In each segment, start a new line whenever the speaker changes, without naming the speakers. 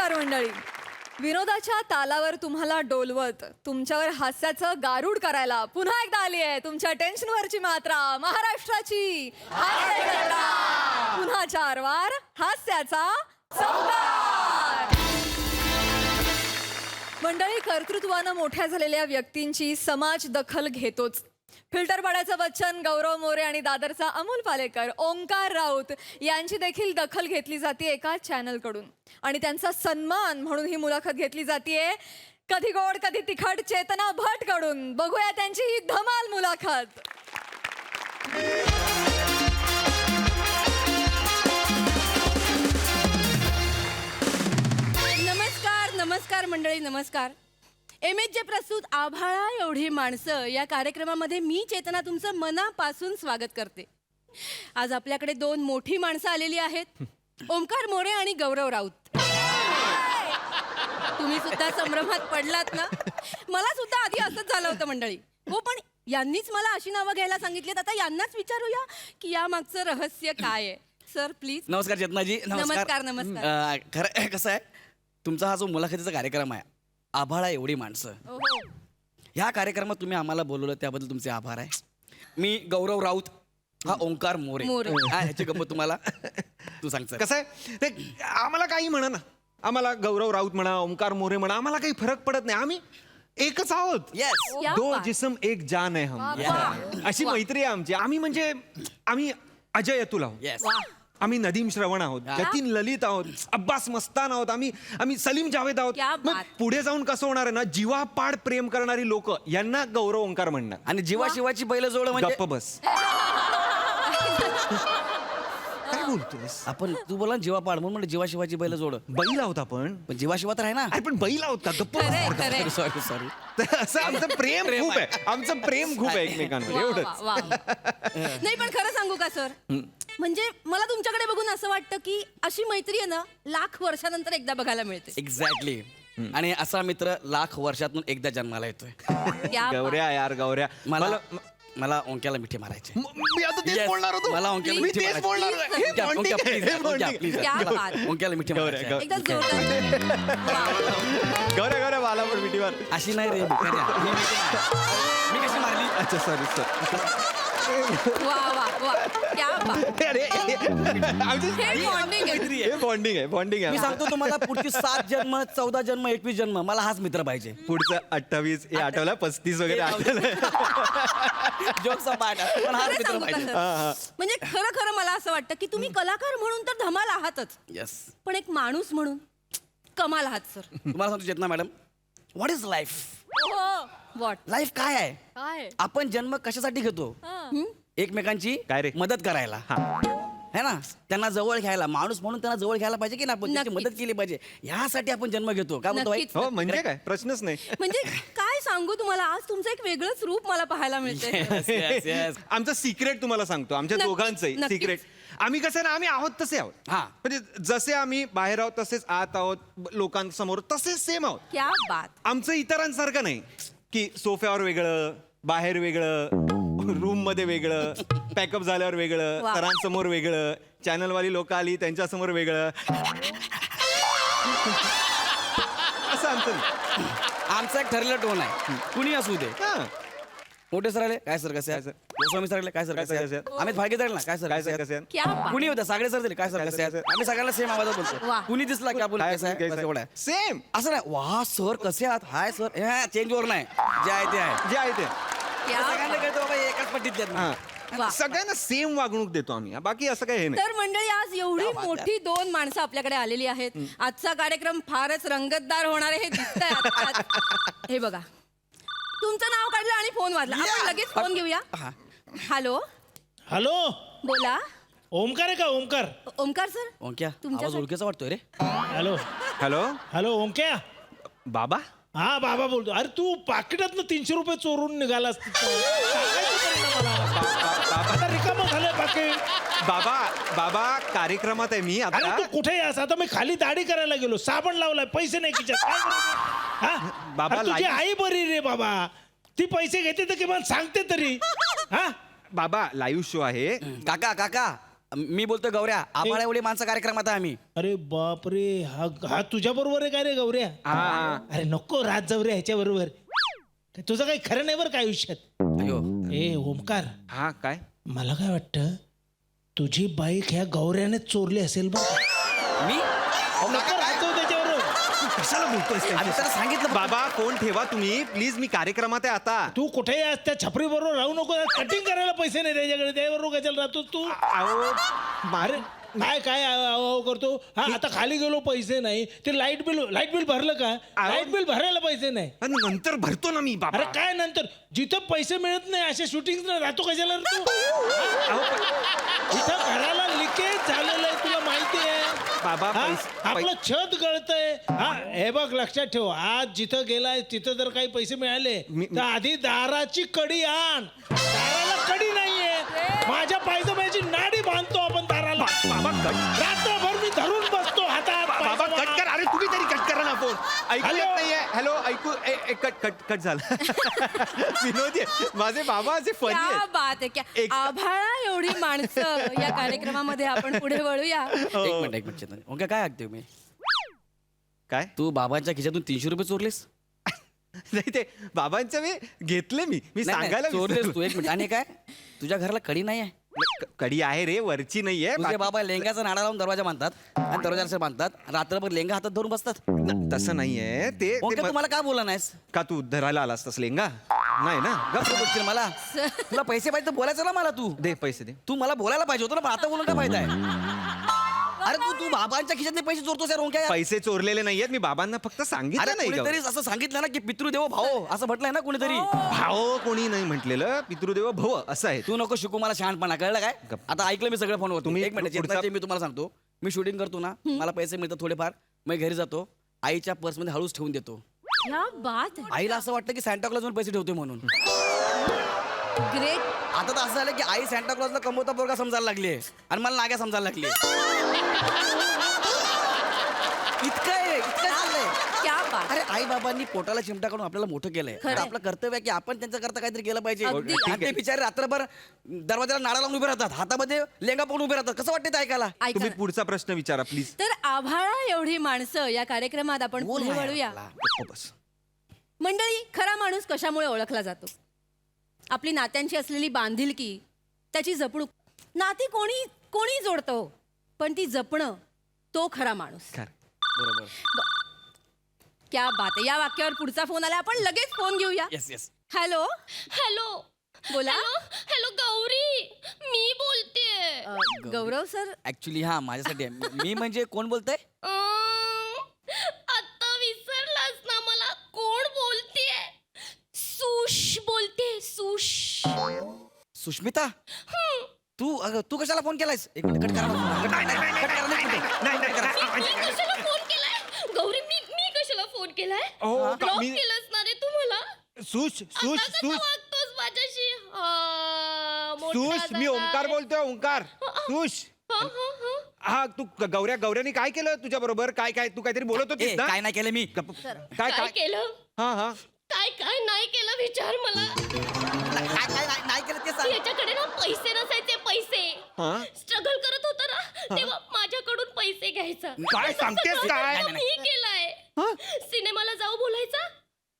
नमस्कार मंडळी. विनोदाच्या तालावर तुम्हाला डोलवत तुमच्यावर हास्याचं गारुड करायला पुन्हा एकदा आली आहे तुमच्या टेन्शनवरची मात्रा महाराष्ट्राची हास्यकथा. पुन्हा 4 वार हास्याचा संहार. मंडळी, कर्तृत्वानं मोठ्या झालेल्या व्यक्तींची समाज दखल घेतोच. फिल्टर पाड्याचं बच्चन गौरव मोरे आणि दादरचा अमोल पालेकर, ओंकार राऊत यांची देखील दखल घेतली जाते एका चॅनलकडून आणि त्यांचा सन्मान म्हणून ही मुलाखत घेतली जाते कधी गोड कधी तिखट चेतना भट कडून. बघूया त्यांची ही धमाल मुलाखत.
नमस्कार नमस्कार मंडळी, नमस्कार. MHJ प्रस्तुत आभाळा एवढी माणसं या कार्यक्रमामध्ये मी चेतना तुमचं मनापासून स्वागत करते. आज आपल्याकडे 2 मोठी माणसं आलेली आहेत, ओंकार मोरे आणि गौरव राऊत. तुम्ही सुद्धा संभ्रमात पडलात ना? मला सुद्धा आधी असंच झालं होतं मंडळी. हो, पण यांनीच मला अशी नावं घ्यायला सांगितलीत. आता यांनाच विचारूया की या मागचं रहस्य काय आहे. Sir please.
नमस्कार चेतनाजी.
नमस्कार नमस्कार.
खरं कसं आहे, तुमचा हा जो मुलाखतीचा कार्यक्रम आहे आभाळा एवढी माणसं, ह्या कार्यक्रमात तुम्ही आम्हाला बोलवलं त्याबद्दल तुमचे आभार आहे. मी गौरव राऊत, हा ओंकार मोरे. ह्याची गंमत तुम्हाला तू सांगतो.
कसं आहे ते, आम्हाला काही म्हणा ना, आम्हाला गौरव राऊत म्हणा, ओंकार मोरे म्हणा, आम्हाला काही फरक पडत नाही. आम्ही एकच आहोत.
येस.
क्या
दो
बात.
जिसम एक जान आहे हम.
Yeah.
अशी मैत्री आहे आमची. आम्ही अजय अतुल आहोत.
येस.
आम्ही नदीम श्रवण आहोत, जतीन ललित आहोत, अब्बास मस्तान आहोत, आम्ही सलीम जावेद आहोत.
क्या
मग
बात.
पुढे जाऊन कसं होणार आहे ना, जीवापाड प्रेम करणारी लोक यांना गौरव ओंकार म्हणणार.
आणि जीवाशिवाची बैल जोड म्हणजे
गप्प बस. काय बोलतोस?
आपण तू बोला ना जीवापाड म्हणून म्हणजे जीवाशिवाची बैल जोड.
बैल आहोत आपण.
पण जीवाशिवा तर आहे ना.
अरे पण बैल आहोत का? गप्प
खरंय,
बस.
खरंय.
Sorry sorry.
असं आमचं प्रेम खूप आहे. आमचं प्रेम खूप आहे एकमेकांवर.
वा,
एवढंच.
वा, वा. नाही, पण खरं सांगू का सर, म्हणजे मला तुमच्याकडे बघून असं वाटतं की अशी मैत्री आहे ना, लाख वर्षानंतर एकदा बघायला मिळते.
एक्झॅक्टली. आणि असा मित्र लाख वर्षातून एकदा जन्माला येतोय.
क्या बात.
गौऱ्या यार गौऱ्या.
मला ओंक्याला मिठी मारायचे.
मी आता तेच
Yes.
बोलणार होतो.
मला ओंक्याला
मी
मिठी
तेच बोलणार होतो. हे
ओंक्या,
bonding आहे,
please,
हे
ओंक्या,
bonding
please.
आहे.
क्या बात.
ओंक्याला मिठी मारायची.
गौऱ्या,
एकदा जोरदार.
गौऱ्या गौऱ्या मला पण मिठी मार.
अशी नाही रे भिकाऱ्या. मी कशी मारली?
अच्छा सॉरी सर.
वा वा वा, क्या बात.
अरे
हे bonding आहे.
हे बॉन्डिंग आहे, बॉन्डिंग
मी
आहे.
सांगतो तुम्हाला पुढची 7 जन्म 14 जन्म 21 जन्म मला हाच मित्र पाहिजे.
पुढचं 28 हे आठवलं, 35 वगैरे आठवलं.
जोकचा पाठ आहे, पण हाच
खरं
मित्र
सांगू का
पाहिजे.
सर? म्हणजे खरं मला असं वाटतं की तुम्ही कलाकार म्हणून तर धमाल आहातच,
येस.
पण एक माणूस म्हणून कमाल आहात सर.
तुम्हाला सांगतो Chetna madam, what is life?
What
life काय आहे?
काय
आपण जन्म कशासाठी घेतो? एकमेकांची
काय रे?
मदत करायला, है ना? त्यांना जवळ घ्यायला, माणूस म्हणून त्यांना जवळ घ्यायला पाहिजे की ना, आपण त्यांची
नक्कीच.
मदत केली पाहिजे. ह्यासाठी आपण जन्म घेतो. काय बोलतो भाई?
नक्कीच.
हो म्हणजे काय प्रश्नच नाही.
म्हणजे काय सांगू तुम्हाला, आज तुमचं एक वेगळंच रूप मला पाहायला मिळते.
Yes, yes.
आमचं सिक्रेट तुम्हाला सांगतो, आमच्या
नक्की-
दोघांचंही
नक्कीच.
सिक्रेट. आम्ही कसं ना, आम्ही आहोत तसे आहोत.
हा.
म्हणजे जसे आम्ही बाहेर आहोत तसेच आत आहोत, लोकांसमोर तसेच सेम आहोत.
क्या बात.
आमचं इतरांसारखं नाही की सोफ्यावर वेगळं, बाहेर वेगळं, रूम मध्ये वेगळं, पॅकअप झाल्यावर वेगळं,
वा.
सरांसमोर वेगळं, चॅनलवाली लोक आली त्यांच्यासमोर वेगळं. असं आमचं नाही.
आमचा एक ठरलेला टोन आहे, कुणी असू दे.
हा.
मोठे सर आले, काय सर कसे
काय सर?
गोस्वामी सर आले, काय सर
काय
कसे
सर
आहेत?
कसे?
अमित भागे सर ना, काय सर
काय
कसे
सर
आहेत?
कसे?
क्या बात.
कुणी होतं, सागळे सर दिले, काय सर
काय
कसे
सर
आहेत?
कसे?
आम्ही सगळ्यांना सेम आवाजात बोलतो.
वा.
कुणी दिसला की आपण कसं आहे, कसं एवढं आहे.
सेम
असं नाही, वा सर कसे आहात, हाय सर, चेंज वर नाही, जे आहे ते आहे.
जे आहे ते.
क्या
सगळ्यांना
बात.
कळतं बाबा हे एकाच पट्टीत आहेत
हा.
ना.
वा.
सगळ्यांना सेम वागणूक देतो आम्ही, बाकी असं काही हे नाही.
तर मंडळी, आज एवढी मोठी 2 माणसं आपल्याकडे आलेली आहेत. आजचा कार्यक्रम फारच रंगतदार होणार आहे हे दिसतंय आत्ताच. हे बघा, तुमचं नाव काढलं आणि फोन वाजला. आपण लगेच फोन घेऊया.
हा.
हॅलो,
हॅलो,
बोला.
ओमकार आहे का? ओमकार.
ओमकार सर,
ओंक्या,
तुमच्या
आवाज ओळखीचा वाटतोय रे.
हॅलो
हॅलो
हॅलो ओमक्या.
बाबा.
हा बाबा बोलतो. अरे तू पाकिटातनं 300 रुपये चोरून निघालास तिथं. सांगायचं तरी ना मला. आता रिकामं झालंय पाकिट.
बाबा कार्यक्रमात आहे मी
अरे
आता.
तू कुठे यास? आता मी खाली दाढी करायला गेलो, साबण लावलाय, पैसे नाही खिशात. काय करू? हा?
बाबा,
अरे तुझी
लाईफ-
आई बरी रे बाबा, ती पैसे घेते तर किमान सांगते तरी. हा
बाबा लाईव्ह शो आहे.
काका काका मी बोलतोय गौऱ्या, आभाळा एवढी माणसं कार्यक्रमात आहे आम्ही.
अरे बापरे, हा तुझ्या बरोबर आहे का रे गौऱ्या? अरे नको रात जाऊ रे ह्याच्या बरोबर. तुझं काही खरं नाही बरं का आयुष्यात.
अयो
ए ओमकार,
हा काय
मला काय वाटतं तुझी बाईक ह्या गौऱ्याने चोरली असेल बघ.
मी
नको रात जाऊ त्याच्याबरोबर.
कशाला बोलतोयस
आम्ही त्याला सांगितलं
बाबा फोन ठेवा तुम्ही प्लीज, मी कार्यक्रमात आहे आता.
तू कुठेही आज त्या छपरी बरोबर राहू नको. कटिंग करायला पैसे नाही त्याच्याकडे, त्याबरोबर कशाला राहतोस तू?
अहो
अरे काय काय आव करतो. हा आता खाली गेलो पैसे नाही. ते लाईट बिल भरलं का? लाईट बिल भरायला पैसे नाही.
आणि नंतर भरतो ना मी
अरे
बाबा.
काय नंतर? जिथं पैसे मिळत नाही अशा शूटिंग राहतो कशाला रे तू? इथं घराला लिकेज झालेलं आहे, तुला माहिती आहे
बाबा
हा?
पैसे-
आपलं छत गळतंय. हा हे बघ लक्षात ठेव, आज जिथं गेलाय तिथं जर काही पैसे मिळाले तर आधी दाराची कडी आण. दाराला कडी नाहीये. माझ्या पायजमाची नाडी बांधतो आपण दाराला.
बाबा कट
रात्रभर मी धरून बसतो हातात
बाबा
पायजमा.
कट कर. अरे तुम्ही तरी कट करा ना फोन. ऐकू
हॅलो?
येत नाहीये. हॅलो ऐकू कट कट कट झालं. विनोदी आहे. माझे बाबा असे फनी
क्या
आहेत.
बात आहे क्या.
एक-
आभाळा एवढी माणसं या कार्यक्रमामध्ये आपण पुढे वळूया.
एक मिनिट चेतन. ओके काय ऐकते मी?
काय
तू बाबांच्या खिशातून 300 रुपये चोरलेस?
नाही ते बाबांचं मी घेतले मी
नाही,
सांगायला
चोरलेस
विसरलो.
तू. एक मिनिट. आणि काय तुझ्या घराला कडी नाही आहे?
कडी आहे रे, वरची नाहीये.
तुझे बाबा लेंगाचा नाडा लावून दरवाजा बांधतात आणि दरवाजा बांधतात. रात्रभर लेंगा हातात धरून बसतात.
तसं नाहीये ते
ओके
ते
तू मला का बोला नाहीस?
का तू धरायला आलास तस लेंगा नाही ना.
गप्प बोलशील मला. तुला पैसे पाहिजे तर बोलायचं ना मला. तू
दे पैसे दे.
तू मला बोलायला पाहिजे होतं ना, पण आता बोलून काय फायदा आहे? अरे तू बाबांच्या खिशातले पैसे चोरतोस यार ओंक्या.
पैसे चोरलेले नाहीयेत, मी बाबांना फक्त
अरे
सांगितलं नाही का.
कोणीतरी असं सांगितलं ना की पितृदेवो भाऊ असं म्हटलंय ना कोणीतरी.
भाव कोणी नाही म्हटलेलं, पितृदेव भव असं आहे.
तू नको शिकू मला शहाणपणा, कळलं काय?
गप्प.
आता ऐकलं मी सगळं फोनवर.
तुम्ही
एक मिनिट
पुढचा-
चेतनाचे मी तुम्हाला सांगतो. मी शूटिंग करतो ना, मला पैसे मिळतात थोडेफार. मी घरी जातो, आईच्या पर्समध्ये हळूच ठेवून देतो.
क्या बात आहे.
आईला असं वाटतं की सॅन्टा क्लॉजवर पैसे ठेवतोय म्हणून.
ग्रेट.
आता तर असं झालं की आई सॅन्टा क्लॉजला कमवता पोरगा समजायला लागली आणि मला नाग्या समजायला लागली. इतकं चाललंय.
क्या बात.
अरे आई बाबांनी पोटाला चिमटा काढून आपल्याला मोठं केलंय.
खरंय.
तर आपलं कर्तव्य आहे की आपण त्यांच्या करता काहीतरी केलं पाहिजे.
अगदी.
आणि ते बिचारे रात्रभर दरवाजाला नाडा लावून उभे राहतात, हातामध्ये लेंगा पकडून उभे राहतात. कसं वाटतं ते ऐकायला?
ऐका
तुम्ही
ना.
पुढचा प्रश्न विचारा प्लीज.
तर आभाळा एवढी माणसं या कार्यक्रमात आपण
बोल
पुढे
ना
वळूया.
यार.
बस.
मंडळी, खरा माणूस कशामुळे ओळखला जातो? आपली नात्यांची असलेली बांधिलकी, त्याची जपणूक. नाती कोणी कोणी जोडतो, पण ती जपणं तो खरा माणूस.
खरं.
बरोबर.
क्या बात आहे. या वाक्यावर पुढचा फोन आला, आपण लगेच फोन घेऊया.
Yes yes.
हॅलो,
हॅलो
बोला.
हॅलो गौरी, मी बोलतेय.
गौरव सर.
ऍक्च्युली हा माझ्यासाठी आहे. मी म्हणजे कोण बोलतंय?
आता विसरलास ना मला कोण बोलतेय? सुश बोलते, सुश.
सुष्मिता. तू कशाला फोन केलायस? एक मिनिट कट करा. कट करा, एक मिनिट.
मी कशाला फोन केलाय? गौरी, मी कशाला फोन केलाय?
हो,
ब्लॉक
मी-
केलंस ना रे तू मला.
सुश
आता
सुश
कसं
सुश
वागतोस माझ्याशी? मोठा
सुश मी
झाला
ओंकार
आहे.
बोलतोय. ओंकार सुश. हा तू गौऱ्याने काय केलं तुझ्या बरोबर? काय काय तू काहीतरी बोलत
ए,
होतीस ना?
काय नाही केलं मी.
काय
काय
काय
केलं?
हा हा
काय काय नाही केलं विचार मला.
काय नाही केलं ते सांग.
याच्याकडे ना पैसे नसायचे, पैसे.
हा?
स्ट्रगल करत होता ना तेव्हा माझ्याकडून पैसे घ्यायचा.
काय सांगतेस काय?
मी केलाय. सिनेमाला जाऊ बोलायचा,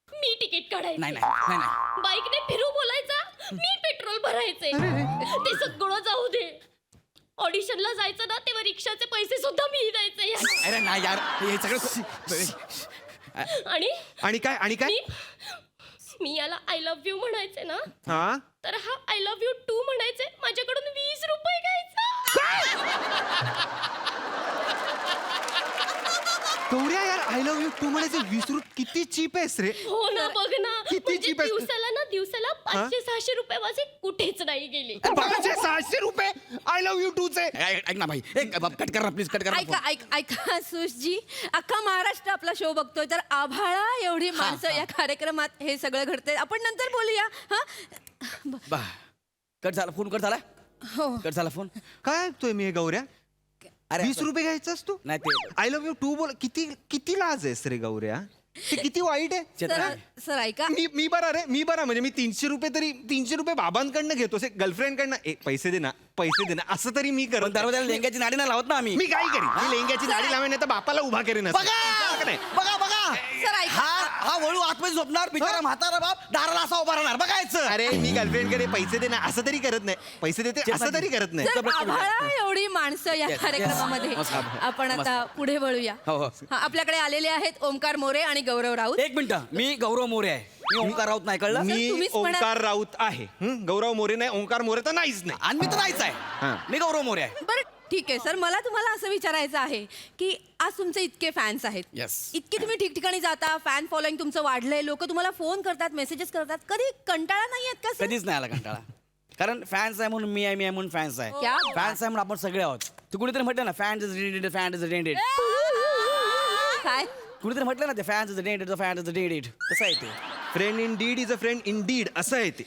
मी तिकीट काढायचं.
नाही नाही नाही.
बाईकने फिरू बोलायचा, मी पेट्रोल भरायचे. ते सगळं जाऊ दे. ऑडिशनला जायचं ना तेव्हा रिक्षाचे पैसे सुद्धा मी द्यायचे.
अरे नाही यार, हे सगळं.
आणि काय
मी मी याला आय लव्ह यू म्हणायचे ना,
हा
तर हा आय लव्ह यू टू म्हणायचे. माझ्याकडून 20 रुपये घ्यायचा.
गौऱ्या यार आय लव्ह यू तू म्हणायचं 20 रुपये किती चीप आहेस रे.
हो ना, बघ ना.
किती
म्हणजे
cheap आहे.
दिवसाला 500-600 रुपये माझे कुठेच नाही गेले.
500-600 रुपये आय लव्ह यू टूचे.
ऐक ना भाई, कट करा प्लीज, कट करा.
ऐका ऐका सुशजी, अख्खा महाराष्ट्र आपला शो बघतोय, तर आभाळा एवढी माणसं या कार्यक्रमात हे सगळं घडतंय. आपण नंतर बोलूया. हा
कट झाला फोन. कट झाला.
हो.
कट झाला फोन.
काय ऐकतोय मी हे गौऱ्या?
अरे
20 रुपये घ्यायचास तू?
नाही ते
आय लव्ह यू टू बोल. किती किती लाज आहेस रे गौऱ्या? ते किती वाईट आहे.
चेतना,
सर ऐका
मी बरा रे, मी बरा. म्हणजे मी 300 रुपये बाबांकडनं घेतो, असे गर्लफ्रेंडकडनं पैसे दे ना, पैसे दे ना, असं तरी मी
पण
करत.
दरवाजाला लेंग्याची नाडी नाही लावत ना आम्ही.
मी काय करीन, मी लेंग्याची नाडी लावेन नाही तर बापाला उभा करेन.
बघा
नाही
बघा बघा
सर ऐका
हा वळू आतमध्ये झोपणार बिचारा म्हातारा बाप दाराला असा उभा राहणार बघायचं.
अरे मी गर्लफ्रेंडकडे पैसे दे ना असं तरी करत नाही, पैसे देते असं तरी करत नाही.
सर आभाळा एवढी माणसं या
Yes, yes.
कार्यक्रमामध्ये
नमस्कार.
आपण आता पुढे वळूया.
हो, हो.
हा, आपल्याकडे आलेले आहेत ओमकार मोरे आणि गौरव राऊत.
एक मिनिट, मी गौरव मोरे आहे. मी ओंकार राऊत नाही कळलं.
मी
तुम्हीच म्हणा.
ओंकार राऊत आहे. गौरव मोरे नाही, ओंकार मोरे तर नाहीच नाही.
आणि मी तर नाहीच
हा.
आहे. मी गौरव मोरे आहे.
बरं ठीक आहे सर, मला तुम्हाला असं विचारायचं आहे की आज तुमचे इतके फॅन्स आहेत,
Yes.
इतके तुम्ही ठिकठिकाणी जाता, फॅन फॉलोइंग तुमचं वाढलंय, लोक तुम्हाला फोन करतात, मेसेजेस करतात, कधी कंटाळा नाही येत का सर?
कधीच नाही आला कंटाळा. कारण फॅन्स आहे म्हणून मी आहे म्हणून फॅन्स आहे.
क्या
फॅन्स आहे म्हणून आपण सगळे आहोत. तू कुणीतरी म्हटलं ना फॅन्स इज डेंडेड, फॅन्स इज डेंडेड.
काय
कुणीतरी म्हटलं ना ते फॅन्स इज डेंडेड, फॅन्स इज डेंडेड. कसं आहे ते?
Friend in deed is a friend in deed असं आहे ते.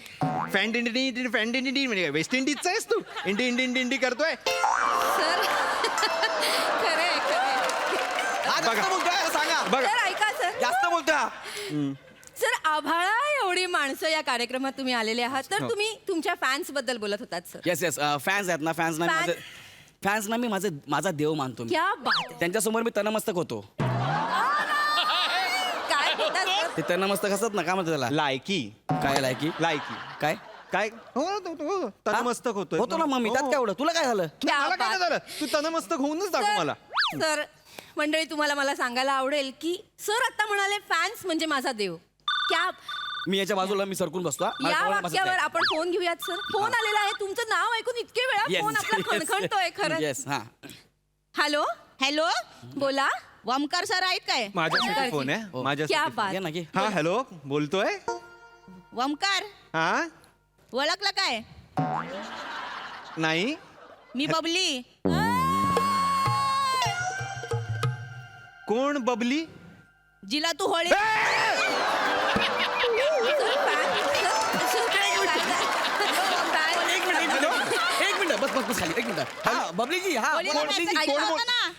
फॅन्ड इन डीड, फॅन्ड इन डीड म्हणजे वेस्ट इंडिजचा आहेस तू. इंडी इंडी इंडी इंडी करतोय.
सर खरे
हा, जास्त बोलतोय सांगा.
बघा
सर ऐका सर,
जास्त बोलतोय.
सर आभाळा एवढी माणसं या कार्यक्रमात तुम्ही आलेले आहात, तर तुम्ही तुमच्या फॅन्स बद्दल बोलत होतात सर.
येस येस फॅन्स आहेत ना, फॅन्स ना मी माझा देव मानतो मी.
क्या बात आहे.
त्यांच्यासमोर मी तनमस्तक होतो.
काय बोलतात सर?
ते तनमस्तक असतात ना, काय म्हणतात त्याला?
लायकी
काय लायकी?
लायकी
काय
काय हो तनमस्तक होतोय.
होतो ना मग मी, त्यात काय एवढं? तुला काय झालं?
क्या
मला काय
बात.
झालं, तू तनमस्तक होऊनच दाखव मला.
सर मंडळी, तुम्हाला मला सांगायला आवडेल की सर आता म्हणाले फॅन्स म्हणजे माझा देव. क्या
मी याच्या बाजूला मी सरकून बसतो हा. मला
या
कोणाला बसत
वाक्यावर
नाही.
आपण फोन घेऊयात सर. फोन आलेला आहे, तुमचं नाव ऐकून इतके वेळा
Yes,
फोन आपला
yes,
खणखणतोय खरं.
yes, हा.
हॅलो हॅलो, बोला. ओमकार सर आहेत काय?
माझ्यासाठी फोन आहे,
हो.
माझ्यासाठी
क्या
phone.
बात.
ये ना की.
हा हॅलो, बोलतोय.
ओमकार
हा
ओळखलं काय?
नाही
मी बबली.
कोण बबली?
जिला तू होळी
एक मिनिट बस खाली एक मिनिट. हा बबलीजी, हा
होळीला
बबलीजी.
मेसेज
कोण
केला
बोल-
होता ना,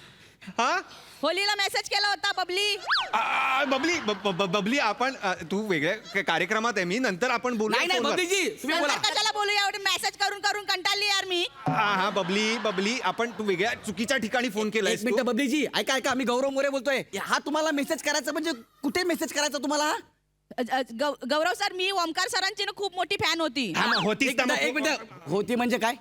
हा
होळीला मेसेज केला होता बबली.
बबली बबली आपण तू वेगळ्या कार्यक्रमात आहे, मी नंतर आपण बोलू.
नाही नाही बबलीजी तुम्ही बोला.
नंतर कशाला बोलूया, एवढी मेसेज करून करून कंटाळली यार मी.
हा बबली आपण तू वेगळ्या चुकीच्या ठिकाणी फोन केलाय.
एक मिनिट बबलीजी, ऐका मी गौरव मोरे बोलतोय. हा तुम्हाला मेसेज करायचा म्हणजे कुठे मेसेज करायचा तुम्हाला?
गौरव सर, मी ओमकार सरांची ना खूप मोठी फॅन होती.
होतीच ना मग.
एक मिनिट होती म्हणजे काय?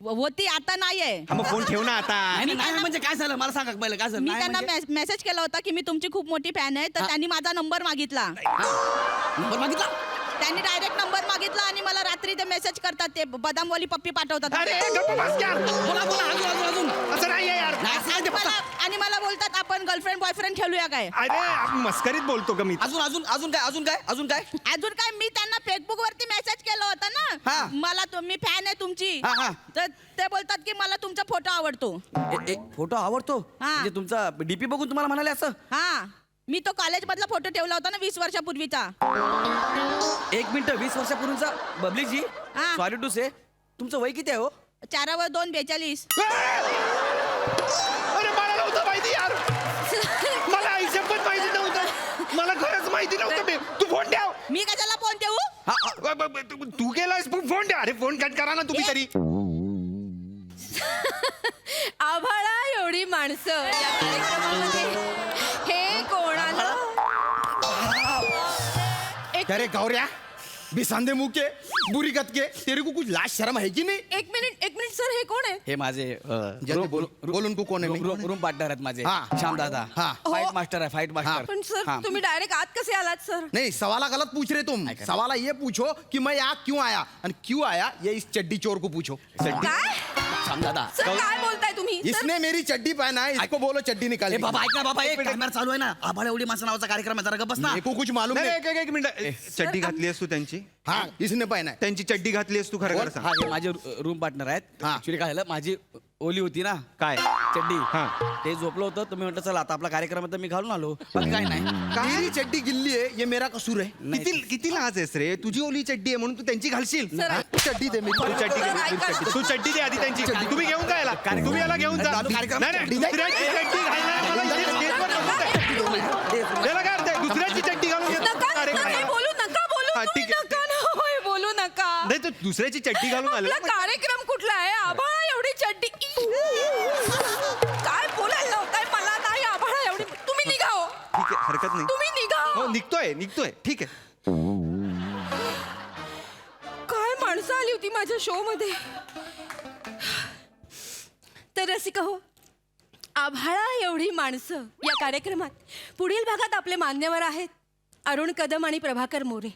होती, आता नाहीये.
हा मग फोन ठेव ना आता.
नाही म्हणजे काय झालं मला सांगा पहिलं काय झालं?
मी
नाही
त्यांना
म्हणजे?
मेसेज केला होता की मी तुमची खूप मोठी फॅन आहे, तर त्यांनी माझा नंबर मागितला.
नंबर मागितला?
त्यांनी डायरेक्ट नंबर मागितला आणि मला रात्री ते मेसेज करतात, ते बदामवाली पप्पी पाठवतात.
अरे गप्प बस यार.
बोला अजून
असं नाहीये यार.
नाही असं नाही ते पप्पा.
आणि मला बोलतात आपण गर्लफ्रेंड बॉयफ्रेंड ठेवूया काय?
अरे मस्करीत बोलतो का मी?
अजून काय?
अजून काय, मी त्यांना फेसबुक वरती मेसेज केला होता
हा.
ना, मला मी फॅन आहे तुमची,
हा.
तर ते बोलतात की मला तुमचा फोटो आवडतो.
फोटो आवडतो
हा.
म्हणजे तुमचा डीपी बघून तुम्हाला म्हणाले असं?
हा, मी तो कॉलेज मधला फोटो ठेवला होता ना 20 वर्षापूर्वीचा.
एक मिनिट 20 वर्षापूर्वीचा बबलीजी,
हा.
सॉरी टू से, तुमचं वय किती आहे हो?
4/2/42.
अरे मला नव्हतं माहिती यार. मला आयुष्यात माहिती नव्हतं. मला खरंच माहिती नव्हतं. तू फोन ठेव.
मी कशाला फोन ठेवू?
तू केलास फोन ठेव. अरे फोन कट करा ना तुम्ही तरी.
आभाळा एवढी माणसं या कार्यक्रमामध्ये हे कोणाला
अरे गौऱ्या बिसांदे मुंह के बुरी गत के तेरे को कुछ लाज शर्म है कि नहीं?
एक मिनिट सर, हे कोण आहे?
हे माझे
जल्दी बोल उनको कौन है मैं?
रूम पार्टनर आहेत माझे.
हा.
श्याम दादा.
हा.
फाईट मास्टर आहे, फाईट मास्टर.
पण सर तुम्ही डायरेक्ट आत कसे आलात सर?
नहीं सवाला गलत पूछ रहे तुम. सवाला ये पूछो कि मैं यहाँ क्यों आया और क्यों आया ये इस चड्डी चोर को पूछो.
काय
श्याम दादा.
सर, काय बोलताय तुम्ही? सर,
इसने मेरी चड्डी पहना है, इसको बोलो चड्डी निकाल.
ए बाबा ऐक ना बाबा, एक कॅमेरा चालू आहे ना. आभाळ एवढी माणसं नावाचा कार्यक्रम आहे, जरा गप्प बस ना.
मेरे को कुछ मालूम
नाही,
नहीं.
एक मिनिट. चड्डी घातली आहेस तू त्यांची?
हाँ इसने पहना है.
त्यांची चड्डी घातली आहेस तू खरं खरं सांग.
हा हे माझे रूम पार्टनर आहेत.
हा.
ऍक्च्युली काय झालं, माझी ओली होती ना
काय?
चड्डी,
हा.
ते झोपलं होतं. तुम्ही म्हटलं चला आता आपला कार्यक्रम आहे तर मी घालून आलो. बाकी काय नाही.
मेरी चड्डी गिल्ली है ये मेरा कसूर है.
किती लाज आहेस रे. तुझी ओली चड्डी आहे म्हणून तू त्यांची घालशील.
सर,
चड्डी दे मेरी.
तू चड्डी
सर,
घे,
ऐका.
तू चड्डी दे आधी त्यांची. तुम्ही घेऊन जा याला. तुम्ही याला घेऊन जा.
चालू कार्यक्रम.
नाही, दुसऱ्याची चड्डी घालणार मला इथे स्टेजवर नको आहे. याला काय अर्थ आहे? दुसऱ्याची दुसऱ्याची चड्डी घालून आले
आपला कार्यक्रम कुठला आहे? आभाळा एवढी चड्डी काय बोलायला लावताय मला? नाही आभाळा एवढी. तुम्ही निघा हो.
ठीक आहे, हरकत नाही.
तुम्ही निघा.
हो निघतोय ठीक आहे.
काय माणसं आली होती माझ्या शो मध्ये. तर रसिका हो, आभाळा एवढी माणसं या कार्यक्रमात पुढील भागात आपले मान्यवर आहेत अरुण कदम आणि प्रभाकर मोरे.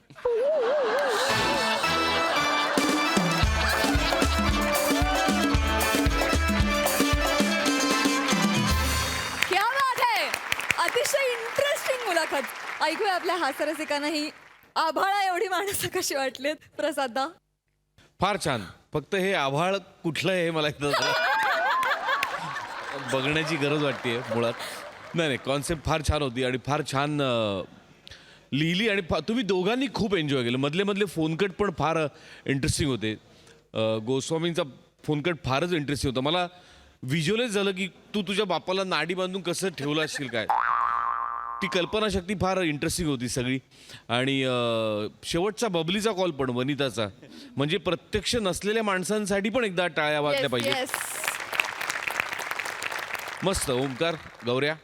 क्या बात आहे. अतिशय इंटरेस्टिंग मुलाखत. ऐकूया आपल्या हास्यरसिकांना ही आभाळा एवढी माणसं कशी वाटलीत. प्रसादा.
फार छान. फक्त हे आभाळ कुठलं आहे हे मला एकदा जरा बघण्याची गरज वाटते मुळात. नाही कॉन्सेप्ट फार छान होती आणि फार छान लिहिली आणि तुम्ही दोघांनी खूप एन्जॉय केलं. मधले मधले फोनकट पण फार इंटरेस्टिंग होते. गोस्वामींचा फोनकट फारच इंटरेस्टिंग होता. मला व्हिज्युअलाइज झालं की तू तुझ्या बापाला नाडी बांधून कसं ठेवलं असशील काय. ती कल्पनाशक्ती फार इंटरेस्टिंग होती सगळी. आणि शेवटचा बबलीचा कॉल पण वनिताचा म्हणजे प्रत्यक्ष नसलेल्या माणसांसाठी पण एकदा टाळ्या वाजल्या पाहिजे.
Yes.
मस्त. ओंकार, गौऱ्या,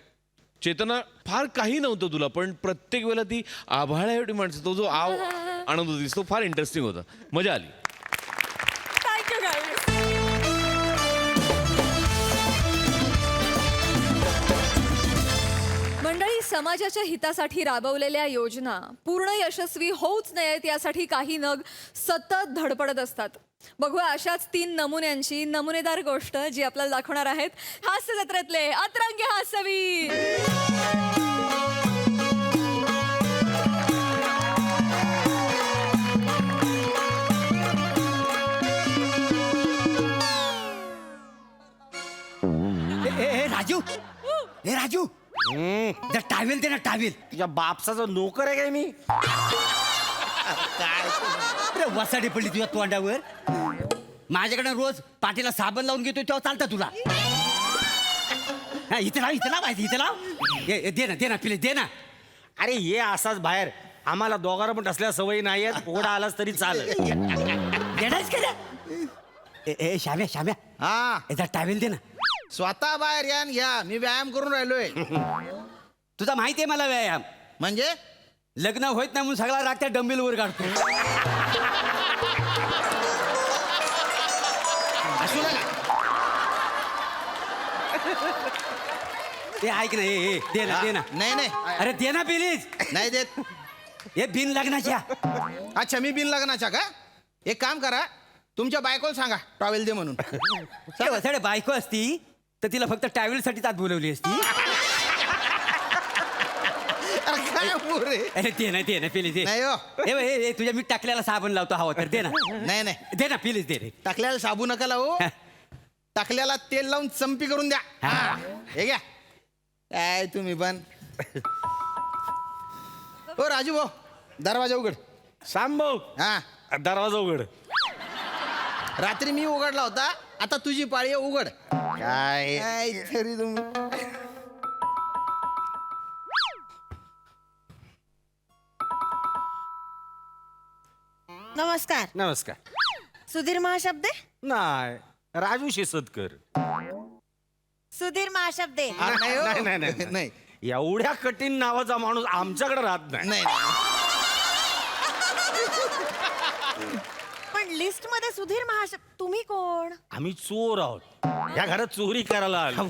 चेतना, फार काही नव्हतं तुला पण प्रत्येक वेळेला ती आभाळा एवढी माणसं तो जो आव आणत होतीस तो फार इंटरेस्टिंग होता. मजा आली.
Thank you guys. मंडळी, समाजाच्या हितासाठी राबवलेल्या योजना पूर्ण यशस्वी होऊच नयेत यासाठी काही नग सतत धडपडत असतात. बघूया अशाच 3 नमुन्यांची नमुनेदार गोष्ट जी आपल्याला दाखवणार आहेत हास्य जत्रेतले अतरंगी हास्यवीर.
राजू, ए राजू, जर टावेल दे ना टावेल.
तुझ्या बापसाचा नोकर आहे काय मी?
अरे वसाडी पडली तुझ्या तोंडावर. माझ्याकडे रोज पाठीला साबण लावून घेतो तेव्हा चालतं तुला. हा, इथं लाव माहिती इथं लाव. दे ना प्लीज दे ना.
अरे ये असाच बाहेर. आम्हाला दोघांना पण असल्या सवयी नाही आहेत. पोडा आलाच तरी चालेल.
देणारच का रे? ए श्याम्या
हा,
जर टावेल दे ना.
स्वतः बाहेर या न घ्या. मी व्यायाम करून राहिलोय.
तुझा माहिती आहे मला व्यायाम.
म्हणजे
लग्न होत नाही म्हणून सगळा राग त्या डंबेलवर काढतो.
असू नका.
ते ऐक ना, दे ना.
नाही
अरे दे ना प्लीज.
नाही देत.
हे बिन लग्नाच्या.
अच्छा, मी बिन लग्नाचा का? एक काम करा, तुमच्या बायकोला सांगा टॉवेल दे म्हणून.
साडे बायको असती तर तिला फक्त ट्रॅव्हलसाठी आत बोलवली असती.
अरे काय पोरे?
अरे ते ना प्लीज दे.
नाही हो.
ए तुझ्या मी टाकल्याला साबण लावतो हवा तर दे ना.
नाही
दे ना प्लीज दे रे.
टाकल्याला साबू नका लावू. टाकल्याला तेल लावून चंपी करून द्या.
हा.
हे घ्या. काय तुम्ही पण. हो राजू भाऊ, दरवाजा उघड.
सांग भाऊ,
हा,
दरवाजा उघड.
रात्री मी उघडला होता, आता तुझी पाळी आहे, उघड. काय तरी तुम्ही.
नमस्कार.
नमस्कार.
सुधीर महाशब्दे.
नाही, राजू शिसदकर.
सुधीर महाशब्दे.
नाही नाही.
एवढ्या कठीण नावाचा माणूस आमच्याकडे राहत नाही.
नाही
पण लिस्ट मध्ये सुधीर महाशब्द. तुम्ही कोण?
आम्ही चोर आहोत. या घरात चोरी करायला आलो.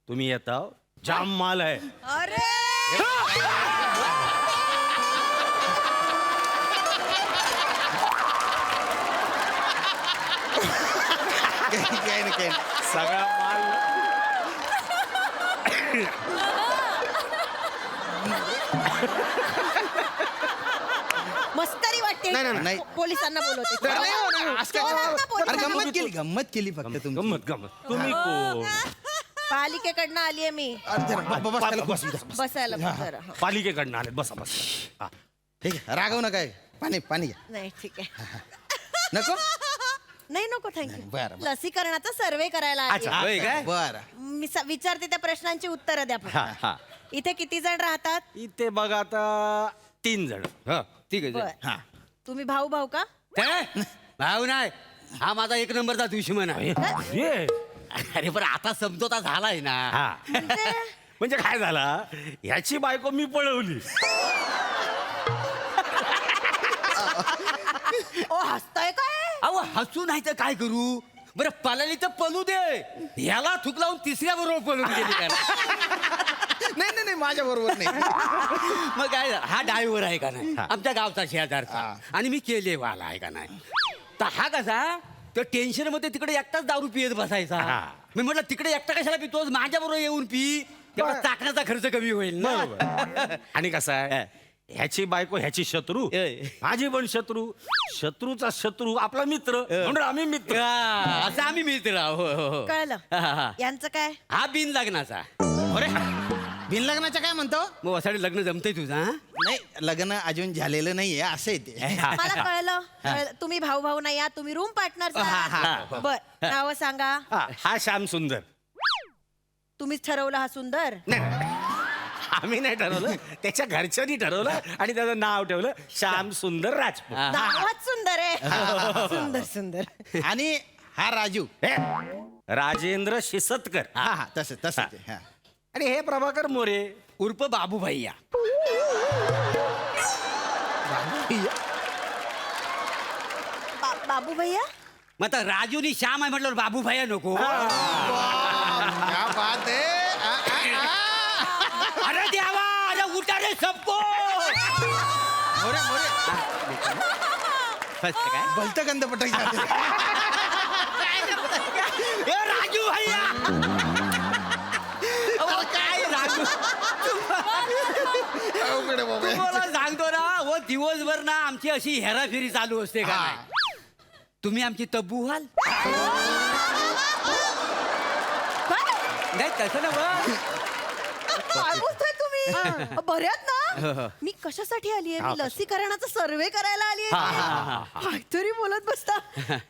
तुम्ही येता जाम माल आहे.
अरे
काय नाही.
सगळा माल
मस्करी वाटते.
नाही.
पोलिसांना बोलवते.
नाही, असं काय?
चोरांना
अरे
पोलिसांना
गंमत केली फक्त तुमची.
गमत तुम्ही कोण?
पालिकेकडनं आलीये मी. बसायला जरा.
पालिकेकडनं आले. बसा हा.
ठीक आहे, रागव नका. पाणी घ्या.
नाही ठीक आहे.
नको.
नाही नको थँक्यू.
बरं.
लसीकरणाचा सर्वे करायला
अच्छा
आलीये.
होय काय?
बरं.
मी विचारते त्या प्रश्नांची उत्तरं द्या
हा
फक्त.
हा.
इथे किती जण राहतात?
इथे बघा आता 3 जण.
हा ठीक आहे
बर.
हा.
तुम्ही भाऊ का?
भाऊ नाही, हा माझा एक नंबरचा दुश्मन आहे.
ये.
अरे पण आता समजोता झालाय ना.
हा. म्हणजे काय झाला, ह्याची बायको मी पळवली.
ओ हसताय काय
अहो हसू नाही तर काय करू. बरं पळाली तर पळू दे, ह्याला थुक लावून तिसऱ्या बरोबर पळून गेली का
नाही नाही नाही माझ्या बरोबर नाही.
मग काय हा ड्रायव्हर आहे का नाही, आमच्या गावचा शेजारचा, आणि मी केले वाला आहे का नाही. तर हा कसा तो टेन्शन मध्ये तिकडे एकटाच दारू पियत बसायचा. मी म्हटलं तिकडे एकटा कशाला पितोस, माझ्या बरोबर येऊन पी, तेव्हा चाकण्याचा खर्च कमी होईल ना.
आणि कसं आहे, ह्याची बायको ह्याची शत्रू, माझी पण शत्रू, शत्रूचा शत्रू आपला मित्र, म्हणून आम्ही मित्र.
असं आम्ही मित्र आहोत. हो, हो, हो.
कळलं यांचं काय
हा बिन लग्नाचा.
अरे बिन लग्नाचं काय म्हणतो.
मग वसाडी लग्न जमतंय तुझा.
नाही लग्न अजून झालेलं नाहीये असं आहे ते.
मला कळलं तुम्ही भाऊ भाऊ नाही आहात, तुम्ही रूम पार्टनर. बर नाव सांगा.
हा श्याम सुंदर.
तुम्हीच ठरवलं हा सुंदर.
आम्ही नाही ठरवलं, त्याच्या घरच्यांनी ठरवलं आणि त्याचं नाव ठेवलं श्याम सुंदर राजपूत.
नावच सुंदर आहे. सुंदर सुंदर.
आणि हा राजू.
हे, राजेंद्र शिसतकर.
हा हा तसं तसं ते, हा.
आणि हे प्रभाकर मोरे
उर्फ बाबू भैया.
बाबू भैया
मग आता राजूनी श्याम आहे म्हटलं बाबू भैया नको.
क्या बात आहे.
अरे देवा, अरे उठा रे सबको.
मोरे मोरे
काय
भलतं गंध पटायचं.
ए राजू भैया. अहो, काय राजू, तुम्हाला सांगतो ना, वो दिवसभर ना आमची अशी हेराफेरी चालू असते का नाही? तुम्ही आमची तब्बू व्हाल. नाही तसं ना बघ.
काय बोलताय तुम्ही. बऱ्यात ना मी कशासाठी आली आहे. मी लसीकरणाचा सर्वे करायला आली आहे. काहीतरी बोलत बसता.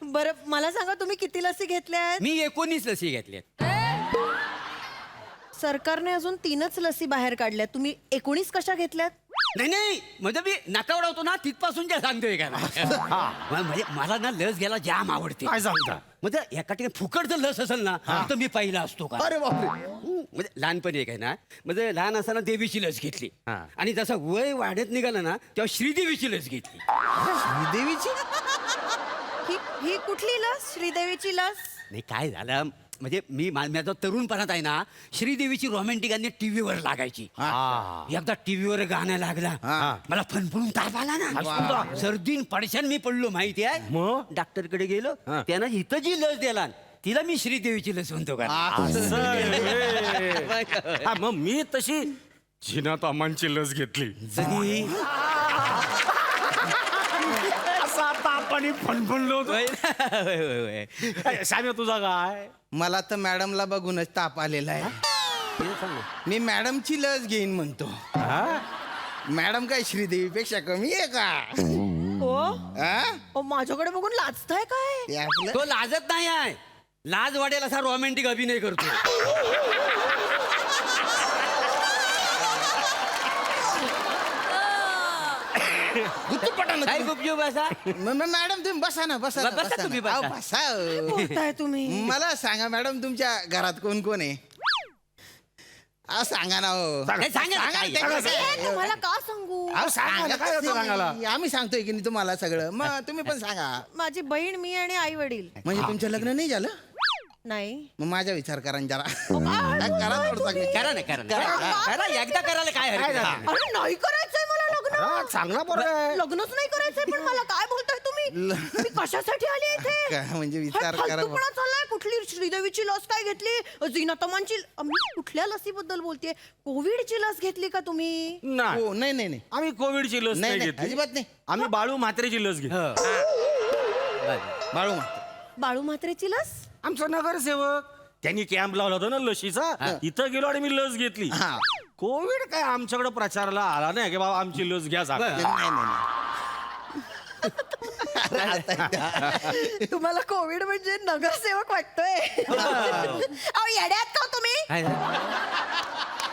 बरं मला सांगा तुम्ही किती लसी घेतल्या आहेत.
मी 19 लसी घेतल्यात.
सरकारने अजून 3च लसी बाहेर काढल्यात, तुम्ही 19 कशा घेतल्यात.
नाही नाही, म्हणजे मी नाकावर होतो ना तिथपासून जे सांगतोय का नाही. म्हणजे मला ना लस घ्यायला जाम आवडते.
काय सांगता.
म्हणजे एका ठिकाणी फुकट जर लस असेल ना तर मी पहिला असतो का.
अरे बापरे.
म्हणजे लहानपणी एक आहे ना, म्हणजे लहान असताना देवीची लस घेतली, आणि जसं वय वाढत निघालं ना तेव्हा श्रीदेवीची लस घेतली.
श्रीदेवीची.
ही कुठली लस. श्रीदेवीची लस.
नाही काय झालं, म्हणजे मी माझा तरुणपणात आहे ना श्रीदेवीची रोमॅन्टिक गाणी टीव्हीवर लागायची. एकदा टीव्हीवर गाणं लागला, मला फणफणून ताप आला ना, सर्दीन पडशान मी पडलो माहिती आहे.
मग
डॉक्टरकडे गेलो, त्यानं इथं जी लस दिला तिला मी श्रीदेवीची लस म्हणतो का.
मग मी तशी जिनात अमांची लस घेतली.
जनी
असा ताप आणि फणफणलो होतो. श्याम्या तुझा काय.
मला तर मॅडमला बघूनच ताप आलेला आहे. मी मॅडमची लस घेईन म्हणतो. मॅडम काय श्रीदेवी पेक्षा कमी आहे का.
ओ माझ्याकडे बघून लाजताय काय.
ते आपलं
तो लाजत नाही आहे, लाज वाढेल असा रोमॅन्टिक अभिनय करतो. काय गुपचूप असा.
मॅडम तुम्ही बसा ना बसा ना,
बसा तुम्ही,
ना.
बसा.
अहो, बसा.
बोलताय तुम्ही.
मला सांगा मॅडम तुमच्या घरात कोण कोण आहे. सांगा ना हो.
नाही, सांगा ना, काय?
ए, तुम्हाला का सांगू.
सांगा
काय होतं सांगायला?
आम्ही सांगतोय की नाही तुम्हाला सगळं, मग तुम्ही पण सांगा.
माझी बहीण, मी आणि आई वडील.
म्हणजे तुमचं लग्न नाही झालं.
नाही.
मग माझा विचार करा ना जरा. करा थोडंसं.
करा ना, करा ना. करा, एकदा करायला काय हरकत आहे?
अरे नाही करायचंय मला लग्न.
चांगला बरं.
लग्नच नाही करायचंय. पण मला काय बोलताय तुम्ही. मी कशासाठी आली इथे.
काय म्हणजे विचार करा.
फालतूपणा चाललाय. कुठली श्रीदेवीची लस काय घेतली. झिनातमांची. मी कुठल्या लसीबद्दल बोलतेय. कोविडची लस घेतली का तुम्ही.
नाही
हो नाही नाही नाही
आम्ही कोविडची लस नाही
नाही,
घेतली.
अजिबात नाही.
आम्ही बाळू म्हात्रेची लस घेतली.
बाळू मात्र.
बाळू म्हात्रेची लस.
आमचा नगरसेवक त्यांनी कॅम्प लावला होता ना लशीचा, इथं गेलो आणि मी लस घेतली. कोविड काय आमच्याकडे प्रचाराला आला नाही की बाबा आमची लस घ्या.
नाही नाही
तुम्हाला कोविड म्हणजे नगरसेवक वाटतोय. अहो येड्यात का हो तुम्ही.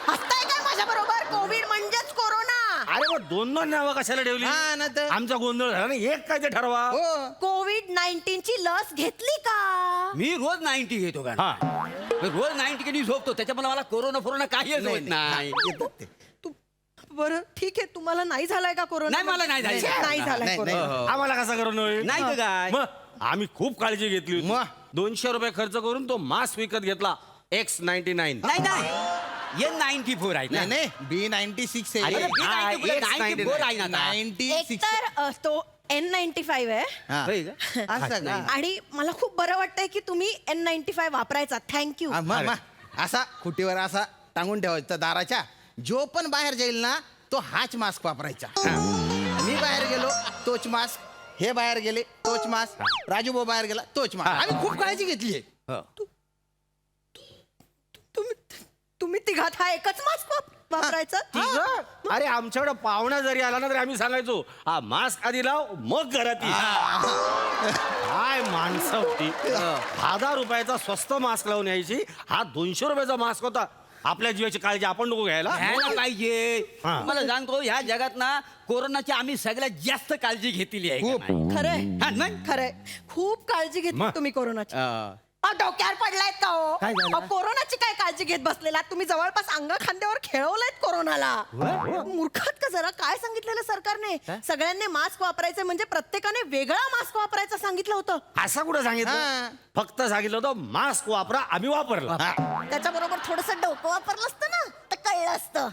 हसताय काय माझ्या बरोबर. कोविड म्हणजेच कोरोना.
अरे मग दोन नावं कशाला ठेवली
हा, ना तर.
आमचा गोंधळ झाला ना, एक काय ते ठरवा.
हो
कोविड-19 ची लस घेतली का?
मी रोज 90 घेतो का
हा
रोज 90 घेऊन झोपतो त्याच्यामुळे मला कोरोना काहीच होत नाही
बरं ठीक आहे, तुम्हाला नाही झालाय का कोरोना?
नाही, मला नाही झालाय.
नाही झालाय
नाही,
कोरोना.
नाही.
आम्हाला कसा करून होईल?
नाही तर काय
मग आम्ही खूप काळजी घेतली होती.
मग?
200 रुपये खर्च करून तो मास्क विकत घेतला X99.
नाही N94 आहे
नाही
ना.
नाही B96
अरे,
आहे
B94 आहे ना आता.
96
एकतर तो N95 आहे
हा.
होय का?
असं का?
आणि मला खूप बरं वाटतंय की तुम्ही N95 वापरायचा. थँक्यू.
हा, असा खुटीवर असा टांगून ठेवायचा दाराच्या. जो पण बाहेर जाईल ना तो हाच मास्क वापरायचा. मी बाहेर गेलो तोच मास्क, हे बाहेर गेले तोच मास्क, राजूभाऊ बाहेर गेला तोच मास्क. आम्ही खूप काळजी घेतली.
हो.
तुम्ही तिघात हा एकच मास्क वापरायचा?
तिघं? अरे आमच्याकडे पाहुणा जरी आला ना तरी आम्ही सांगायचो हा मास्क आधी लाव मग घरात ये. काय माणसं होती. 1000 रुपयाचा स्वस्त मास्क लावून यायची, हा 200 रुपयाचा मास्क होता. आपल्या जीवाची काळजी आपण नको घ्यायला.
घ्यायला पाहिजे
हा.
मला सांगतो ह्या जगात ना कोरोनाची आम्ही सगळ्यात जास्त काळजी घेतली आहे का नाही?
खरंय
हा, मग?
खरंय, खूप काळजी घेतली
मग?
तुम्ही कोरोनाची.
अं,
डोक्यावर पडलायत का हो?
काय झालं?
अहो, कोरोनाची काय काळजी घेत बसलेला तुम्ही? जवळपास अंग खांद्यावर खेळवलंयत कोरोनाला. मूर्खात का जरा? काय सांगितलेलं सरकारने? सगळ्यांनी मास्क वापरायचं म्हणजे प्रत्येकाने वेगळा मास्क वापरायचं सांगितलं होतं.
असं कुठं सांगितलं?
हा.
फक्त सांगितलं होतं मास्क वापरा, आम्ही वापरला.
त्याच्याबरोबर थोडस डोकं वापरलं असतं ना तर कळलं असतं.